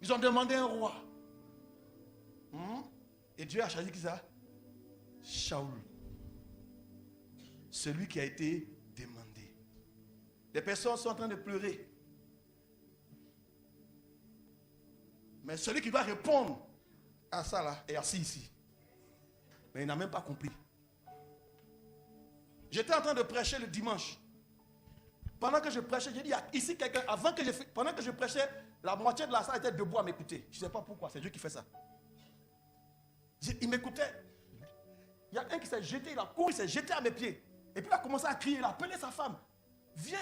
Ils ont demandé un roi. Et Dieu a choisi qui ça? Shaoul. Celui qui a été demandé. Les personnes sont en train de pleurer. Mais celui qui doit répondre à ça là est assis ici. Mais il n'a même pas compris. J'étais en train de prêcher le dimanche. Pendant que je prêchais, j'ai dit ici quelqu'un, pendant que je prêchais, la moitié de la salle était debout à m'écouter. Je ne sais pas pourquoi, c'est Dieu qui fait ça. Il m'écoutait. Il y a un qui s'est jeté, il a couru, il s'est jeté à mes pieds. Et puis il a commencé à crier, il a appelé sa femme. Viens.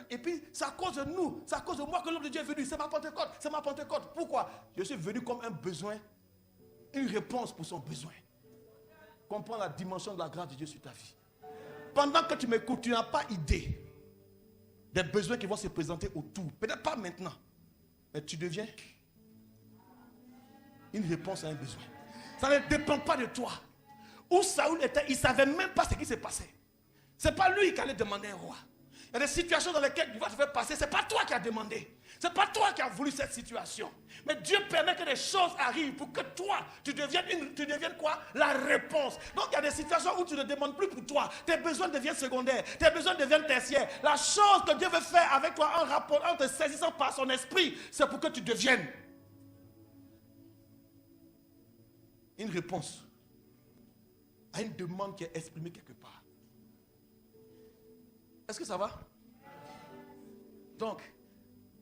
Et puis c'est à cause de nous, c'est à cause de moi que l'homme de Dieu est venu. C'est ma Pentecôte, c'est ma Pentecôte. Pourquoi? Je suis venu comme un besoin, une réponse pour son besoin. Comprends la dimension de la grâce de Dieu sur ta vie. Pendant que tu m'écoutes, tu n'as pas idée des besoins qui vont se présenter autour. Peut-être pas maintenant, mais tu deviens une réponse à un besoin. Ça ne dépend pas de toi. Où Saoul était, il ne savait même pas ce qui s'est passé. Ce n'est pas lui qui allait demander un roi. Il y a des situations dans lesquelles tu vas te faire passer. Ce n'est pas toi qui as demandé. Ce n'est pas toi qui as voulu cette situation. Mais Dieu permet que des choses arrivent pour que toi, tu deviennes quoi? La réponse. Donc il y a des situations où tu ne demandes plus pour toi. Tes besoins deviennent secondaires. Tes besoins deviennent tertiaires. La chose que Dieu veut faire avec toi en rapport, en te saisissant par son esprit, c'est pour que tu deviennes une réponse à une demande qui est exprimée quelque part. Est-ce que ça va? Donc,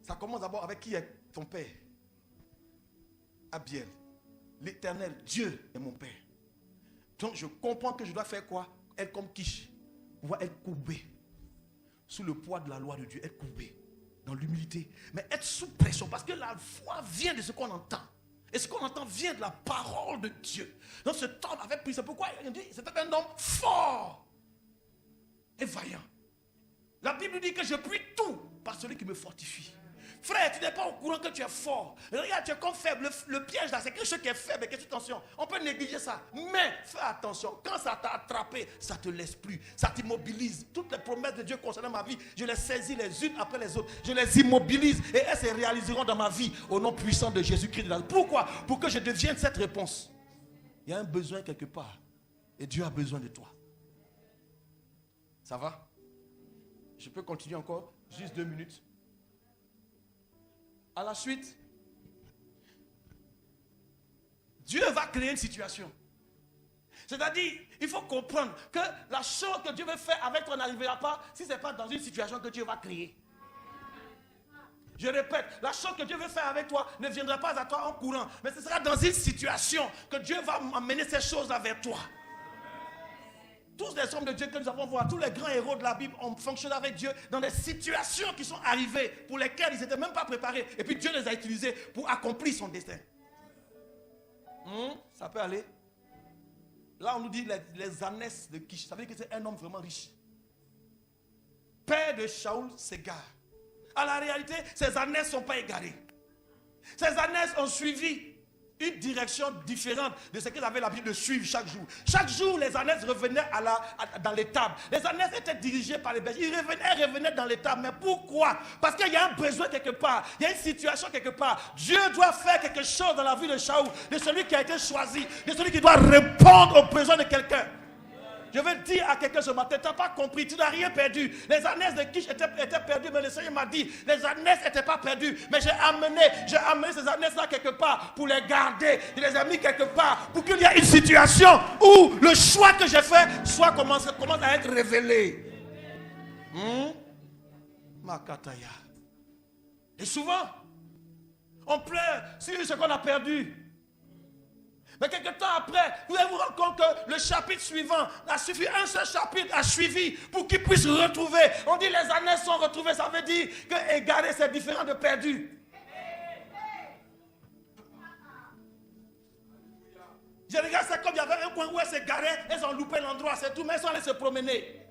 ça commence d'abord avec qui est ton père? Abiel. L'Éternel, Dieu est mon père. Donc, je comprends que je dois faire quoi? Être comme Kish. Pouvoir être courbé sous le poids de la loi de Dieu. Être courbé dans l'humilité. Mais être sous pression. Parce que la foi vient de ce qu'on entend. Et ce qu'on entend vient de la parole de Dieu. Donc, cet homme avait pris. C'est pourquoi il dit c'était un homme fort et vaillant. La Bible dit que je puis tout par celui qui me fortifie. Frère, tu n'es pas au courant que tu es fort. Regarde, tu es comme faible. Le piège là, c'est quelque chose qui est faible. Attention, on peut négliger ça. Mais fais attention. Quand ça t'a attrapé, ça ne te laisse plus. Ça t'immobilise. Toutes les promesses de Dieu concernant ma vie, je les saisis les unes après les autres. Je les immobilise et elles se réaliseront dans ma vie au nom puissant de Jésus-Christ. Pourquoi? Pour que je devienne cette réponse. Il y a un besoin quelque part. Et Dieu a besoin de toi. Ça va? Je peux continuer encore? Juste 2 minutes. À la suite, Dieu va créer une situation. C'est-à-dire, il faut comprendre que la chose que Dieu veut faire avec toi n'arrivera pas si ce n'est pas dans une situation que Dieu va créer. Je répète, la chose que Dieu veut faire avec toi ne viendra pas à toi en courant, mais ce sera dans une situation que Dieu va amener ces choses-là vers toi. Tous les hommes de Dieu que nous avons vus, tous les grands héros de la Bible ont fonctionné avec Dieu dans des situations qui sont arrivées pour lesquelles ils n'étaient même pas préparés. Et puis Dieu les a utilisés pour accomplir son destin. Ça peut aller. Là, on nous dit les ânesses de Kish. Ça veut dire que c'est un homme vraiment riche. Père de Shaoul s'égare. À la réalité, ces ânesses ne sont pas égarées. Ces ânesses ont suivi une direction différente de ce qu'ils avaient l'habitude de suivre chaque jour. Chaque jour, les ânesses revenaient dans l'étable. Les ânesses étaient dirigées par les bergers. Ils revenaient dans l'étable. Mais pourquoi? Parce qu'il y a un besoin quelque part. Il y a une situation quelque part. Dieu doit faire quelque chose dans la vie de Shaoul, de celui qui a été choisi, de celui qui doit répondre aux besoins de quelqu'un. Je veux dire à quelqu'un ce matin, tu n'as pas compris, tu n'as rien perdu. Les ânesses de Kish étaient perdues, mais le Seigneur m'a dit, les ânesses n'étaient pas perdues. Mais j'ai amené ces ânesses-là quelque part pour les garder. Je les ai mis quelque part pour qu'il y ait une situation où le choix que j'ai fait commence à être révélé. Makataya. Et souvent, on pleure sur ce qu'on a perdu. Mais quelque temps après, vous allez vous rendre compte que le chapitre suivant a suffi, un seul chapitre a suivi pour qu'ils puissent retrouver. On dit les années sont retrouvées, ça veut dire que égaré c'est différent de perdu. Je regarde ça comme il y avait un coin où elles s'égaraient, elles ont loupé l'endroit, c'est tout, mais elles sont allées se promener.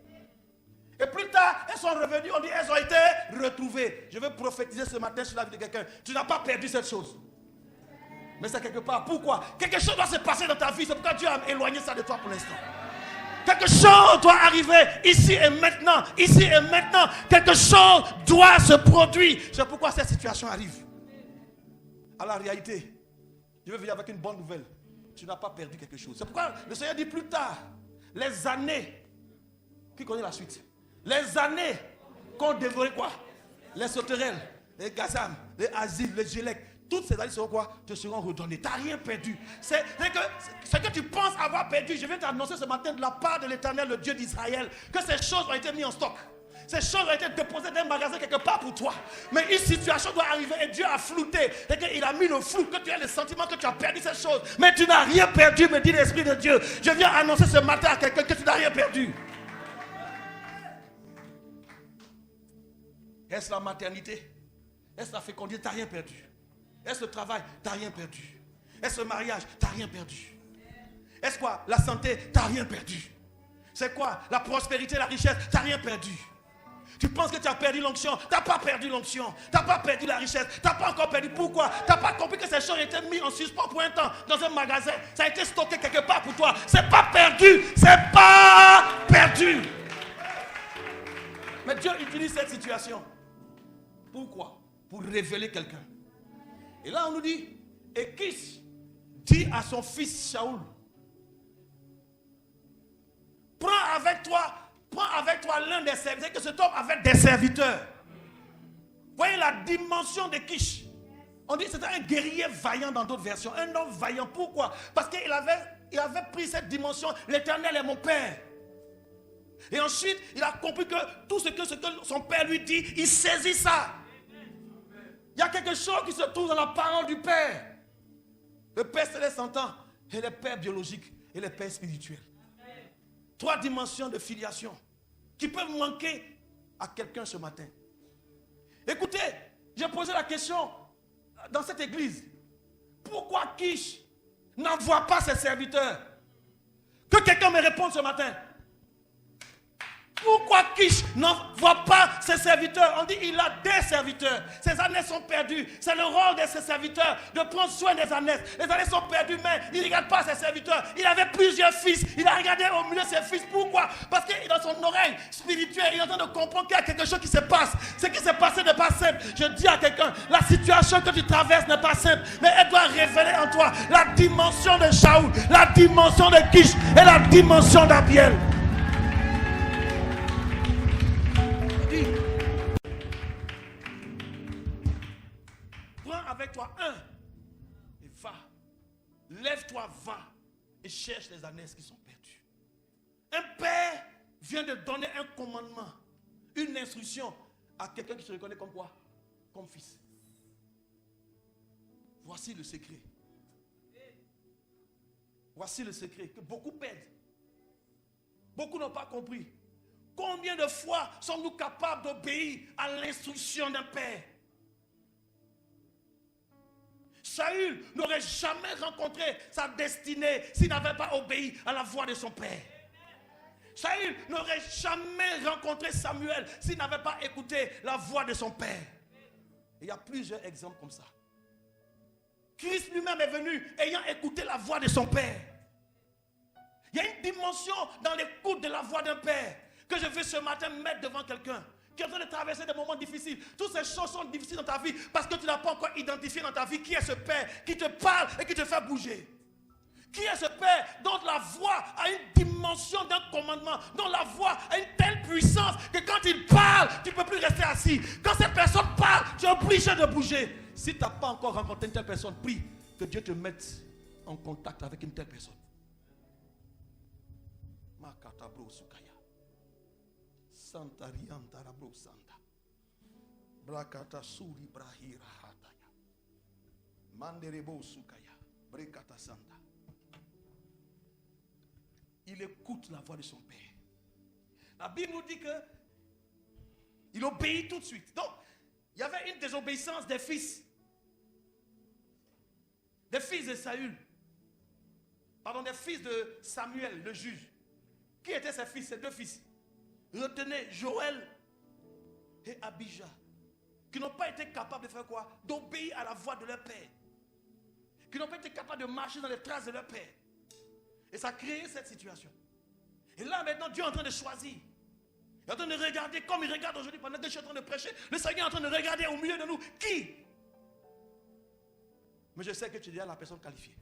Et plus tard, elles sont revenues, on dit elles ont été retrouvées. Je veux prophétiser ce matin sur la vie de quelqu'un. Tu n'as pas perdu cette chose. Mais c'est quelque part. Pourquoi? Quelque chose doit se passer dans ta vie. C'est pourquoi Dieu a éloigné ça de toi pour l'instant. Quelque chose doit arriver ici et maintenant. Ici et maintenant. Quelque chose doit se produire. C'est pourquoi cette situation arrive. À la réalité, je veux venir avec une bonne nouvelle. Tu n'as pas perdu quelque chose. C'est pourquoi le Seigneur dit plus tard, les années, qui connaît la suite? Les années qu'ont dévoré quoi? Les sauterelles, les gazam, les asiles, les gélèques. Toutes ces années seront quoi? Te seront redonnées. Tu n'as rien perdu. C'est que ce que tu penses avoir perdu, je viens t'annoncer ce matin de la part de l'Éternel, le Dieu d'Israël, que ces choses ont été mises en stock. Ces choses ont été déposées dans un magasin quelque part pour toi. Mais une situation doit arriver et Dieu a flouté. Et qu'il a mis le flou, que tu as le sentiment que tu as perdu ces choses. Mais tu n'as rien perdu, me dit l'Esprit de Dieu. Je viens annoncer ce matin à quelqu'un que tu n'as rien perdu. Est-ce la maternité? Est-ce la fécondité? Tu n'as rien perdu. Est-ce le travail? Tu n'as rien perdu. Est-ce le mariage? Tu n'as rien perdu. Est-ce quoi? La santé? Tu n'as rien perdu. C'est quoi? La prospérité, la richesse? Tu n'as rien perdu. Tu penses que tu as perdu l'onction? Tu n'as pas perdu l'onction. Tu n'as pas perdu la richesse. Tu n'as pas encore perdu. Pourquoi? Tu n'as pas compris que ces choses étaient mises en suspens pour un temps dans un magasin. Ça a été stocké quelque part pour toi. C'est pas perdu. C'est pas perdu. Mais Dieu utilise cette situation. Pourquoi? Pour révéler quelqu'un. Et là on nous dit, et Kish dit à son fils Shaoul, prends avec toi l'un des serviteurs, que cet homme avait des serviteurs. Voyez la dimension de Kish. On dit que c'était un guerrier vaillant dans d'autres versions, un homme vaillant. Pourquoi? Parce qu'il avait pris cette dimension, l'Éternel est mon Père. Et ensuite, il a compris que tout ce que son père lui dit, il saisit ça. Il y a quelque chose qui se trouve dans la parole du Père. Le Père céleste s'entend, et le Père biologique, et le Père spirituel. 3 dimensions de filiation qui peuvent manquer à quelqu'un ce matin. Écoutez, j'ai posé la question dans cette église. Pourquoi Kish n'envoie pas ses serviteurs? Que quelqu'un me réponde ce matin. Pourquoi Kish n'envoie pas ses serviteurs? On dit il a des serviteurs. Ses ânesses sont perdues. C'est le rôle de ses serviteurs de prendre soin des ânesses. Les ânesses sont perdues, mais il ne regarde pas ses serviteurs. Il avait plusieurs fils. Il a regardé au milieu de ses fils. Pourquoi? Parce que dans son oreille spirituelle, il est en train de comprendre qu'il y a quelque chose qui se passe. Ce qui s'est passé n'est pas simple. Je dis à quelqu'un, la situation que tu traverses n'est pas simple, mais elle doit révéler en toi la dimension de Shaoul, la dimension de Kish et la dimension d'Abiel. Avec toi et va. Lève-toi, va et cherche les ânesses qui sont perdues. Un père vient de donner un commandement, une instruction à quelqu'un qui se reconnaît comme quoi? Comme fils. Voici le secret. Voici le secret que beaucoup perdent. Beaucoup n'ont pas compris. Combien de fois sommes-nous capables d'obéir à l'instruction d'un père? Saül n'aurait jamais rencontré sa destinée s'il n'avait pas obéi à la voix de son père. Saül n'aurait jamais rencontré Samuel s'il n'avait pas écouté la voix de son père. Et il y a plusieurs exemples comme ça. Christ lui-même est venu ayant écouté la voix de son père. Il y a une dimension dans l'écoute de la voix d'un père que je veux ce matin mettre devant quelqu'un qui est en train de traverser des moments difficiles. Toutes ces choses sont difficiles dans ta vie parce que tu n'as pas encore identifié dans ta vie qui est ce Père qui te parle et qui te fait bouger. Qui est ce Père dont la voix a une dimension d'un commandement, dont la voix a une telle puissance que quand il parle, tu ne peux plus rester assis. Quand cette personne parle, tu es obligé de bouger. Si tu n'as pas encore rencontré une telle personne, prie que Dieu te mette en contact avec une telle personne. Makatabro Sukaya. Santa Rianta Rabro Santa Brakata Suri Brahira Hataya Manderebo Sukaya Brekata Santa il écoute la voix de son père. La Bible nous dit que il obéit tout de suite. Donc, il y avait une désobéissance des fils. Des fils de Saül. Pardon, des fils de Samuel, le juge. Qui étaient ces fils, ces deux fils? Retenez, Joël et Abijah. Qui n'ont pas été capables de faire quoi? D'obéir à la voix de leur père. Qui n'ont pas été capables de marcher dans les traces de leur père. Et ça a créé cette situation. Et là maintenant, Dieu est en train de choisir. Il est en train de regarder comme il regarde aujourd'hui pendant que je suis en train de prêcher. Le Seigneur est en train de regarder au milieu de nous. Qui? Mais je sais que tu es déjà la personne qualifiée.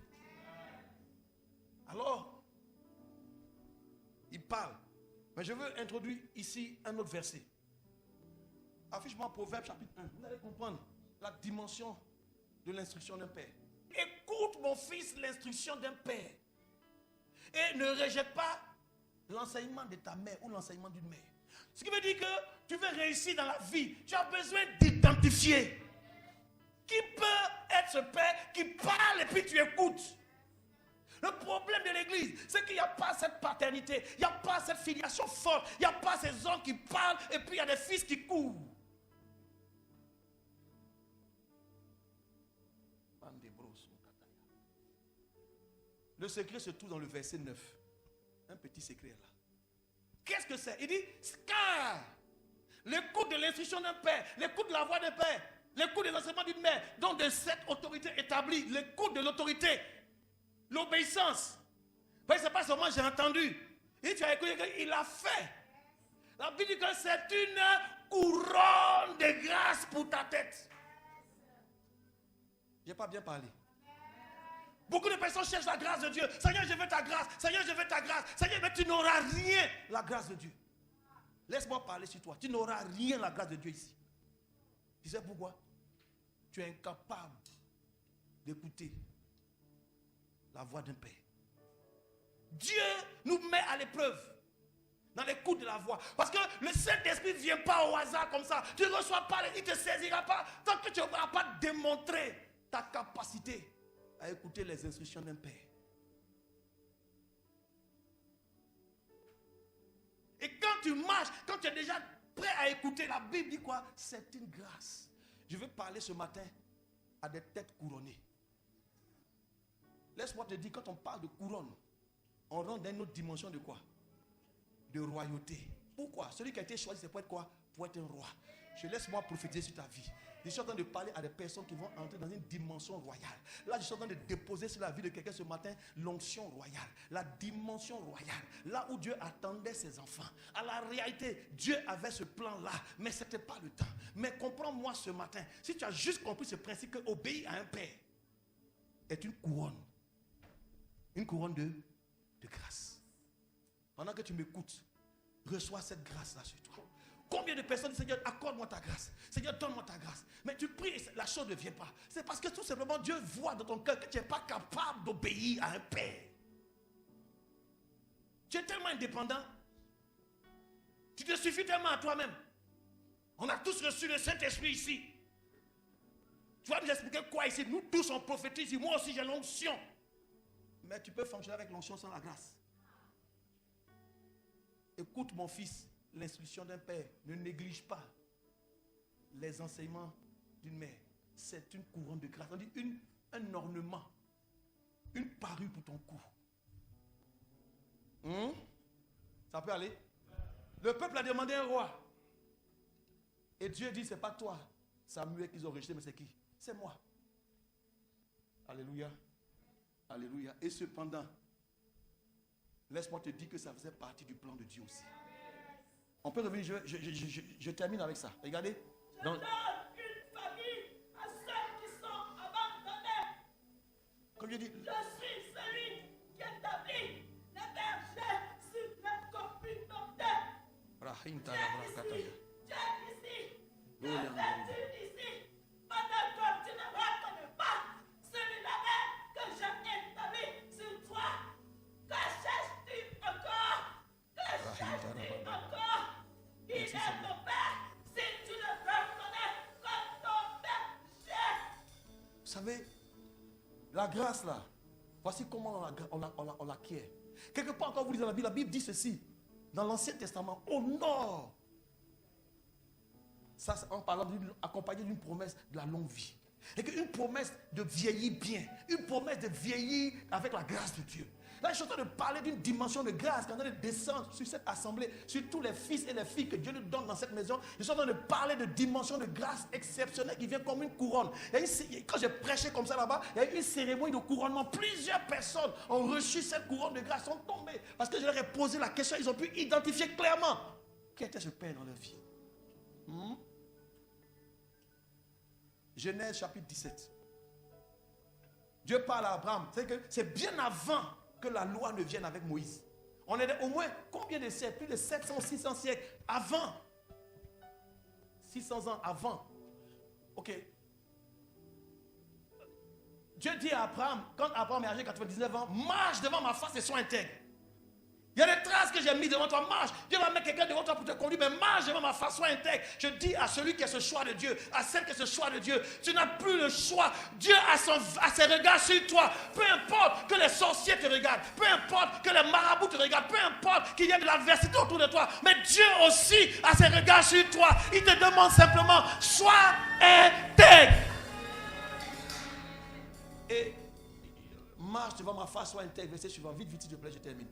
Alors, il parle. Mais je veux introduire ici un autre verset. Affiche-moi Proverbe chapitre 1. Vous allez comprendre la dimension de l'instruction d'un père. Écoute mon fils l'instruction d'un père. Et ne rejette pas l'enseignement de ta mère ou l'enseignement d'une mère. Ce qui veut dire que tu veux réussir dans la vie. Tu as besoin d'identifier. Qui peut être ce père qui parle et puis tu écoutes? Le problème de l'église, c'est qu'il n'y a pas cette paternité, il n'y a pas cette filiation forte, il n'y a pas ces hommes qui parlent et puis il y a des fils qui courent. Le secret se trouve dans le verset 9. Un petit secret là. Qu'est-ce que c'est? Il dit, car l'écoute de l'instruction d'un père, l'écoute de la voix d'un père, l'écoute des enseignements d'une mère, donc de cette autorité établie, l'écoute de l'autorité, l'obéissance. Ce n'est pas seulement j'ai entendu. Et tu as écouté qu'il a fait. La Bible dit que c'est une couronne de grâce pour ta tête. Je n'ai pas bien parlé. Beaucoup de personnes cherchent la grâce de Dieu. Seigneur, je veux ta grâce. Seigneur, je veux ta grâce. Seigneur, mais tu n'auras rien la grâce de Dieu. Laisse-moi parler sur toi. Tu n'auras rien la grâce de Dieu ici. Tu sais pourquoi? Tu es incapable d'écouter la voix d'un père. Dieu nous met à l'épreuve dans l'écoute de la voix. Parce que le Saint-Esprit ne vient pas au hasard comme ça. Tu ne reçois pas, il ne te saisira pas tant que tu n'auras pas démontré ta capacité à écouter les instructions d'un père. Et quand tu marches, quand tu es déjà prêt à écouter, la Bible dit quoi? C'est une grâce. Je veux parler ce matin à des têtes couronnées. Laisse-moi te dire, quand on parle de couronne, on rentre dans une autre dimension de quoi? De royauté. Pourquoi? Celui qui a été choisi, c'est pour être quoi? Pour être un roi. Laisse-moi prophétiser sur ta vie. Je suis en train de parler à des personnes qui vont entrer dans une dimension royale. Là, je suis en train de déposer sur la vie de quelqu'un ce matin l'onction royale, la dimension royale. Là où Dieu attendait ses enfants. À la réalité, Dieu avait ce plan-là, mais ce n'était pas le temps. Mais comprends-moi ce matin, si tu as juste compris ce principe que obéir à un père est une couronne. Une couronne de grâce. Pendant que tu m'écoutes, reçois cette grâce-là sur toi. Combien de personnes disent, Seigneur, accorde-moi ta grâce. Seigneur, donne-moi ta grâce. Mais tu pries et la chose ne vient pas. C'est parce que tout simplement Dieu voit dans ton cœur que tu n'es pas capable d'obéir à un père. Tu es tellement indépendant. Tu te suffis tellement à toi-même. On a tous reçu le Saint-Esprit ici. Tu vas nous expliquer quoi ici? Nous tous on prophétise ici. Moi aussi j'ai l'onction. Mais tu peux fonctionner avec l'onction sans la grâce. Écoute mon fils. L'instruction d'un père, ne néglige pas les enseignements d'une mère. C'est une couronne de grâce. On dit un ornement, une parure pour ton cou. Ça peut aller? Le peuple a demandé un roi. Et Dieu dit, c'est pas toi, Samuel, qu'ils ont rejeté, mais c'est qui? C'est moi. Alléluia. Alléluia. Et cependant, laisse-moi te dire que ça faisait partie du plan de Dieu aussi. On peut revenir, je termine avec ça. Regardez. Je donne une famille à ceux qui sont abandonnés. Comme je dis. Je suis celui qui établit les bergers sur les communautés. Tiens ici. Que fais-tu ici? Pendant que tu ne reconnais pas celui-là que j'ai établi sur toi. Que cherches-tu encore? Que cherches-tu encore? Il est ton père, si tu le reconnais comme ton berger. Vous savez, la grâce là, voici comment on l'acquiert. Quelque part quand vous lisez la Bible dit ceci. Dans l'Ancien Testament, au nord. Ça, c'est en parlant accompagné d'une promesse de la longue vie. Et qu'une promesse de vieillir bien. Une promesse de vieillir avec la grâce de Dieu. Là, je suis en train de parler d'une dimension de grâce qui est en train de descendre sur cette assemblée, sur tous les fils et les filles que Dieu nous donne dans cette maison. Je suis en train de parler de dimension de grâce exceptionnelle qui vient comme une couronne. Quand j'ai prêché comme ça là-bas, il y a eu une cérémonie de couronnement. Plusieurs personnes ont reçu cette couronne de grâce, sont tombées. Parce que je leur ai posé la question, ils ont pu identifier clairement qui était ce Père dans leur vie. Genèse chapitre 17. Dieu parle à Abraham. C'est bien avant que la loi ne vienne avec Moïse. On est au moins combien de siècles? Plus de 700, 600 siècles avant. 600 ans avant. Ok. Dieu dit à Abraham, quand Abraham est âgé de 99 ans, marche devant ma face et sois intègre. Il y a des traces que j'ai mis devant toi, marche. Dieu va mettre quelqu'un devant toi pour te conduire, mais marche devant ma face, sois intègre. Je dis à celui qui a ce choix de Dieu, à celle qui a ce choix de Dieu, tu n'as plus le choix. Dieu a ses regards sur toi. Peu importe que les sorciers te regardent, peu importe que les marabouts te regardent, peu importe qu'il y ait de l'adversité autour de toi, mais Dieu aussi a ses regards sur toi. Il te demande simplement, sois intègre. Et marche devant ma face, sois intègre. Verset suivant, vite, s'il te plaît, je termine.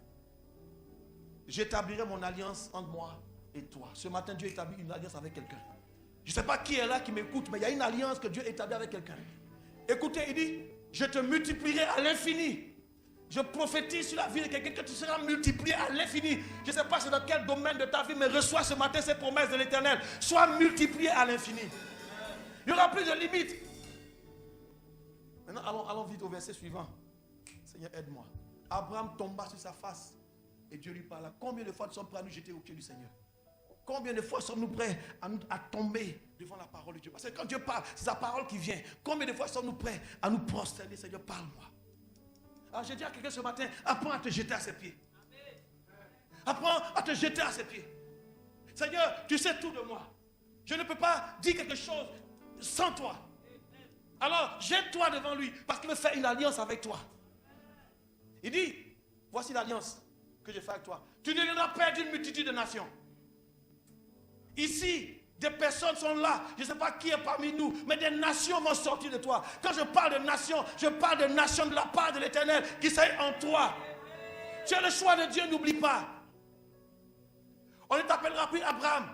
J'établirai mon alliance entre moi et toi. Ce matin, Dieu établit une alliance avec quelqu'un. Je ne sais pas qui est là qui m'écoute, mais il y a une alliance que Dieu établit avec quelqu'un. Écoutez, il dit, je te multiplierai à l'infini. Je prophétise sur la vie de quelqu'un que tu seras multiplié à l'infini. Je ne sais pas c'est dans quel domaine de ta vie, mais reçois ce matin ces promesses de l'Éternel. Sois multiplié à l'infini. Il n'y aura plus de limites. Maintenant, allons vite au verset suivant. Seigneur, aide-moi. Abraham tomba sur sa face. Et Dieu lui parla. Combien de fois nous sommes prêts à nous jeter au pied du Seigneur? Combien de fois sommes-nous prêts à tomber devant la parole de Dieu? Parce que quand Dieu parle, c'est sa parole qui vient. Combien de fois sommes-nous prêts à nous prosterner? Seigneur, parle-moi. Alors j'ai dit à quelqu'un ce matin, apprends à te jeter à ses pieds. Apprends à te jeter à ses pieds. Seigneur, tu sais tout de moi. Je ne peux pas dire quelque chose sans toi. Alors jette-toi devant lui parce qu'il veut faire une alliance avec toi. Il dit, voici l'alliance que je fais avec toi. Tu deviendras père d'une multitude de nations. Ici, des personnes sont là. Je ne sais pas qui est parmi nous, mais des nations vont sortir de toi. Quand je parle de nations, je parle de nations de la part de l'Éternel qui sont en toi. Tu as le choix de Dieu, n'oublie pas. On ne t'appellera plus Abraham,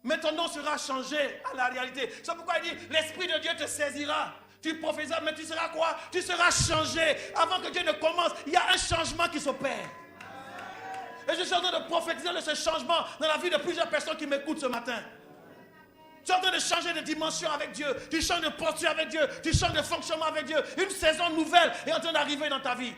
mais ton nom sera changé à la réalité. C'est pourquoi il dit, l'Esprit de Dieu te saisira. Tu prophétiseras, mais tu seras quoi? Tu seras changé. Avant que Dieu ne commence, il y a un changement qui s'opère. Et je suis en train de prophétiser de ce changement dans la vie de plusieurs personnes qui m'écoutent ce matin. Tu es en train de changer de dimension avec Dieu. Tu changes de posture avec Dieu. Tu changes de fonctionnement avec Dieu. Une saison nouvelle est en train d'arriver dans ta vie.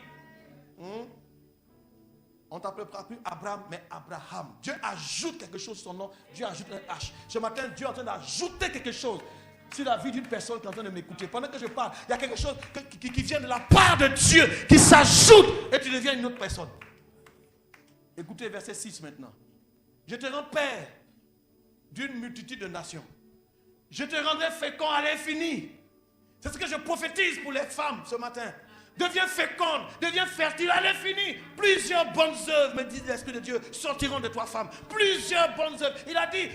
On ne t'appellera plus Abraham, mais Abraham. Dieu ajoute quelque chose sur son nom. Dieu ajoute un H. Ce matin, Dieu est en train d'ajouter quelque chose sur la vie d'une personne qui est en train de m'écouter. Pendant que je parle, il y a quelque chose qui vient de la part de Dieu, qui s'ajoute et tu deviens une autre personne. Écoutez verset 6 maintenant. Je te rends père d'une multitude de nations. Je te rendrai fécond à l'infini. C'est ce que je prophétise pour les femmes ce matin. Deviens féconde, deviens fertile à l'infini. Plusieurs bonnes œuvres, me dit l'Esprit de Dieu, sortiront de toi, femme. Plusieurs bonnes œuvres. Il a dit,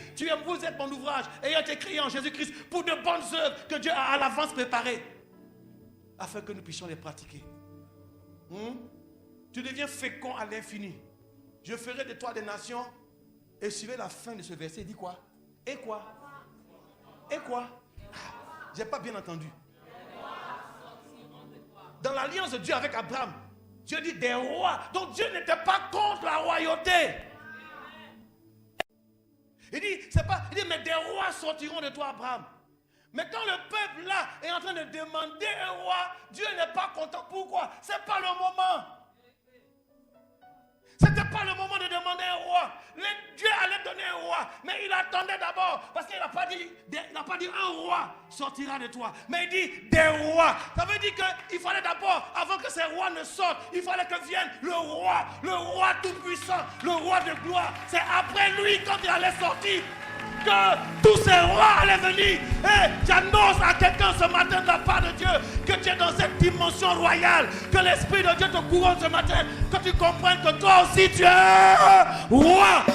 vous êtes mon ouvrage, ayant été créé en Jésus-Christ pour de bonnes œuvres que Dieu a à l'avance préparées, afin que nous puissions les pratiquer. Tu deviens fécond à l'infini. Je ferai de toi des nations. Et suivez la fin de ce verset. Il dit quoi? Et quoi? Et quoi? J'ai pas bien entendu. Dans l'alliance de Dieu avec Abraham, Dieu dit des rois. Donc Dieu n'était pas contre la royauté. Il dit, mais des rois sortiront de toi, Abraham. Mais quand le peuple là est en train de demander un roi, Dieu n'est pas content. Pourquoi? C'est pas le moment. C'était pas le moment de demander un roi. Dieu allait donner un roi, mais il attendait d'abord, parce qu'il n'a pas dit un roi sortira de toi, mais il dit des rois. Ça veut dire qu'il fallait d'abord, avant que ces rois ne sortent, il fallait que vienne le roi tout puissant, le roi de gloire. C'est après lui, quand il allait sortir, que tous ces rois allaient venir. Et j'annonce à quelqu'un ce matin de la part de Dieu que tu es dans cette dimension royale, que l'Esprit de Dieu te couronne ce matin, que tu comprennes que toi aussi tu es roi.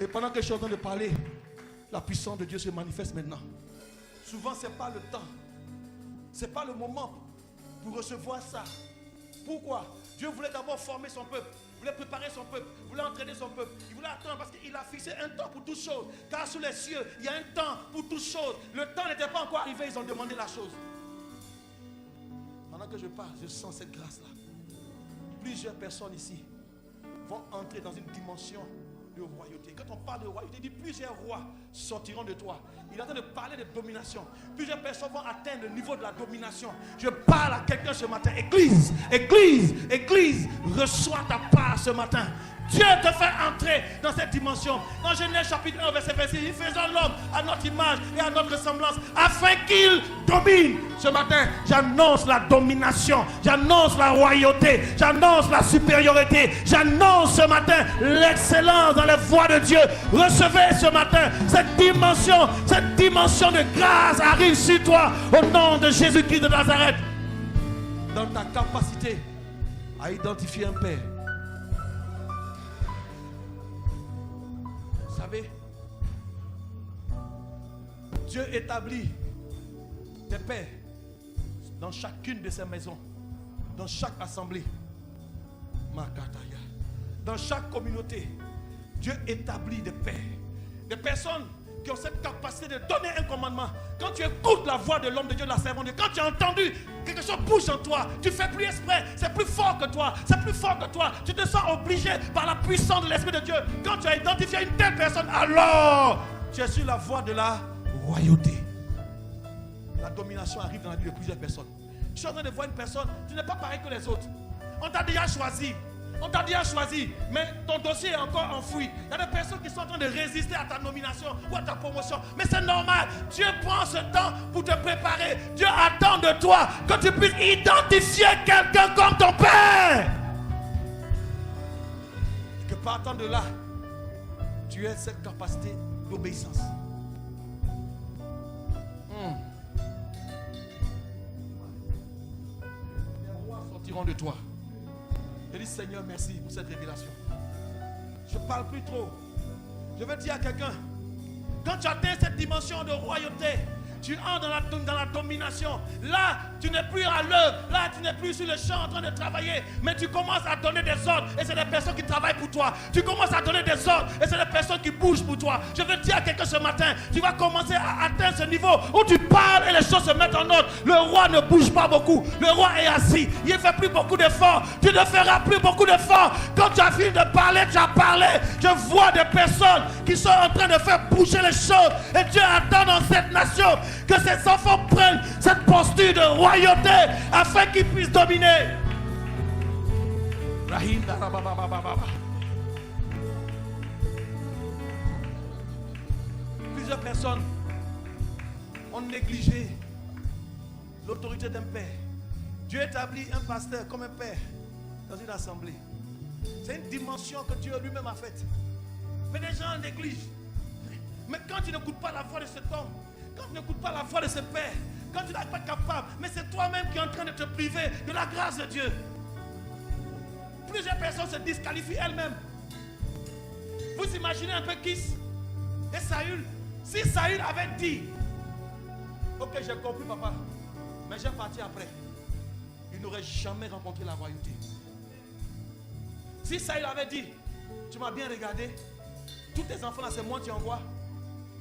Et pendant que je suis en train de parler, la puissance de Dieu se manifeste maintenant. Souvent, ce n'est pas le temps. Ce n'est pas le moment pour recevoir ça. Pourquoi? Dieu voulait d'abord former son peuple. Il voulait préparer son peuple. Il voulait entraîner son peuple. Il voulait attendre parce qu'il a fixé un temps pour toutes choses. Car sous les cieux, il y a un temps pour toutes choses. Le temps n'était pas encore arrivé. Ils ont demandé la chose. Pendant que je parle, je sens cette grâce-là. Plusieurs personnes ici vont entrer dans une dimension de royauté. Quand on parle de royauté, il dit plusieurs rois sortiront de toi. Il est en train de parler de domination. Plusieurs personnes vont atteindre le niveau de la domination. Je parle à quelqu'un ce matin. Église, église, église, reçois ta part ce matin. Dieu te fait entrer dans cette dimension. Dans Genèse chapitre 1, verset 26, il faisant l'homme à notre image et à notre ressemblance, afin qu'il domine. Ce matin, j'annonce la domination, j'annonce la royauté, j'annonce la supériorité, j'annonce ce matin l'excellence dans les voies de Dieu. Recevez ce matin cette dimension de grâce arrive sur toi au nom de Jésus-Christ de Nazareth. Dans ta capacité à identifier un Père. Vous savez, Dieu établit des pères dans chacune de ses maisons, dans chaque assemblée, dans chaque communauté. Dieu établit des pères, des personnes qui ont cette capacité de donner un commandement. Quand tu écoutes la voix de l'homme de Dieu, de la servante de Dieu, quand tu as entendu quelque chose bouge en toi, tu fais plus exprès, c'est plus fort que toi, c'est plus fort que toi, tu te sens obligé par la puissance de l'Esprit de Dieu. Quand tu as identifié une telle personne, alors tu es sur la voie de la royauté. La domination arrive dans la vie de plusieurs personnes. Je suis en train de voir une personne, tu n'es pas pareil que les autres. On t'a déjà choisi. On t'a déjà choisi, mais ton dossier est encore enfoui. Il y a des personnes qui sont en train de résister à ta nomination ou à ta promotion. Mais c'est normal. Dieu prend ce temps pour te préparer. Dieu attend de toi que tu puisses identifier quelqu'un comme ton Père. Et que partant de là, tu aies cette capacité d'obéissance. Les rois sortiront de toi. Je dis Seigneur, merci pour cette révélation. Je ne parle plus trop. Je veux dire à quelqu'un, quand tu atteins cette dimension de royauté, tu entres dans la domination. Là, tu n'es plus à l'œuvre. Là, tu n'es plus sur le champ en train de travailler. Mais tu commences à donner des ordres. Et c'est des personnes qui travaillent pour toi. Tu commences à donner des ordres. Et c'est des personnes qui bougent pour toi. Je veux dire à quelqu'un ce matin, tu vas commencer à atteindre ce niveau où tu parles et les choses se mettent en ordre. Le roi ne bouge pas beaucoup. Le roi est assis. Il ne fait plus beaucoup d'efforts. Tu ne feras plus beaucoup d'efforts. Quand tu as fini de parler, tu as parlé. Je vois des personnes qui sont en train de faire bouger les choses. Et Dieu attend dans cette nation que ces enfants prennent cette posture de royauté afin qu'ils puissent dominer. Plusieurs personnes ont négligé l'autorité d'un père. Dieu établit un pasteur comme un père dans une assemblée. C'est une dimension que Dieu lui-même a faite. Mais les gens négligent. Mais quand tu n'écoutes pas la voix de cet homme, quand tu n'écoutes pas la voix de ce père, quand tu n'es pas capable, mais c'est toi-même qui es en train de te priver de la grâce de Dieu. Plusieurs personnes se disqualifient elles-mêmes. Vous imaginez un peu Kis et Saül. Si Saül avait dit, ok, j'ai compris papa, mais j'ai parti après, il n'aurait jamais rencontré la royauté. Si Saül avait dit, tu m'as bien regardé, tous tes enfants là c'est moi qui envoie,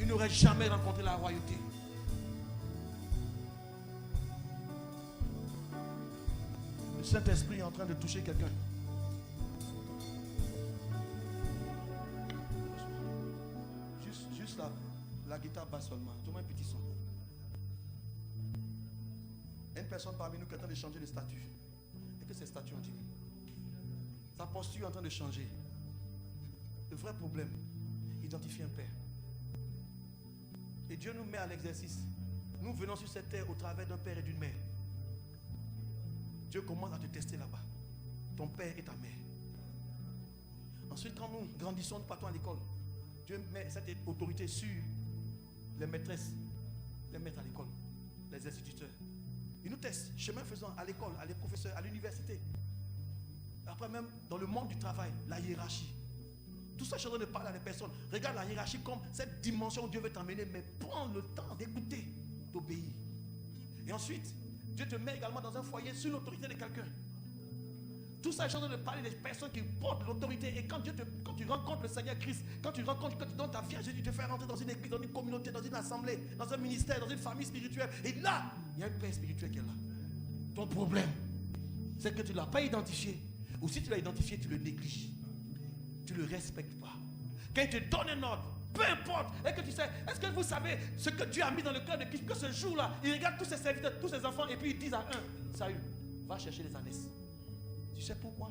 il n'aurait jamais rencontré la royauté. Le Saint-Esprit est en train de toucher quelqu'un. Juste la guitare basse seulement. Donne-moi un petit son. Il y a une personne parmi nous qui est en train de changer de statut. Et que ces statuts ont dit. Sa posture est en train de changer. Le vrai problème, identifier un père. Et Dieu nous met à l'exercice. Nous venons sur cette terre au travers d'un père et d'une mère. Dieu commence à te tester là-bas. Ton père et ta mère. Ensuite, quand nous grandissons, nous partons à l'école. Dieu met cette autorité sur les maîtresses, les maîtres à l'école, les instituteurs. Ils nous testent, chemin faisant, à l'école, à les professeurs, à l'université. Après même, dans le monde du travail, la hiérarchie. Tout ça, je suis en train de parler à des personnes. Regarde la hiérarchie comme cette dimension où Dieu veut t'emmener, mais prends le temps d'écouter, d'obéir. Et ensuite, Dieu te met également dans un foyer sous l'autorité de quelqu'un. Tout ça, je suis en train de parler des personnes qui portent l'autorité. Et quand tu rencontres le Seigneur Christ, quand tu donnes ta vie à Jésus, tu te fais rentrer dans une église, dans une communauté, dans une assemblée, dans un ministère, dans une famille spirituelle. Et là, il y a un père spirituel qui est là. Ton problème, c'est que tu ne l'as pas identifié. Ou si tu l'as identifié, tu le négliges. Tu ne le respectes pas. Quand il te donne un ordre, peu importe, et que tu sais, est-ce que vous savez ce que Dieu a mis dans le cœur de Christ, que ce jour-là, il regarde tous ses serviteurs, tous ses enfants, et puis ils disent à un, Saül, va chercher les ânesses. Tu sais pourquoi?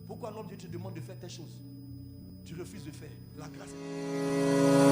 Pourquoi l'homme de Dieu te demande de faire telle chose? Tu refuses de faire. La grâce est...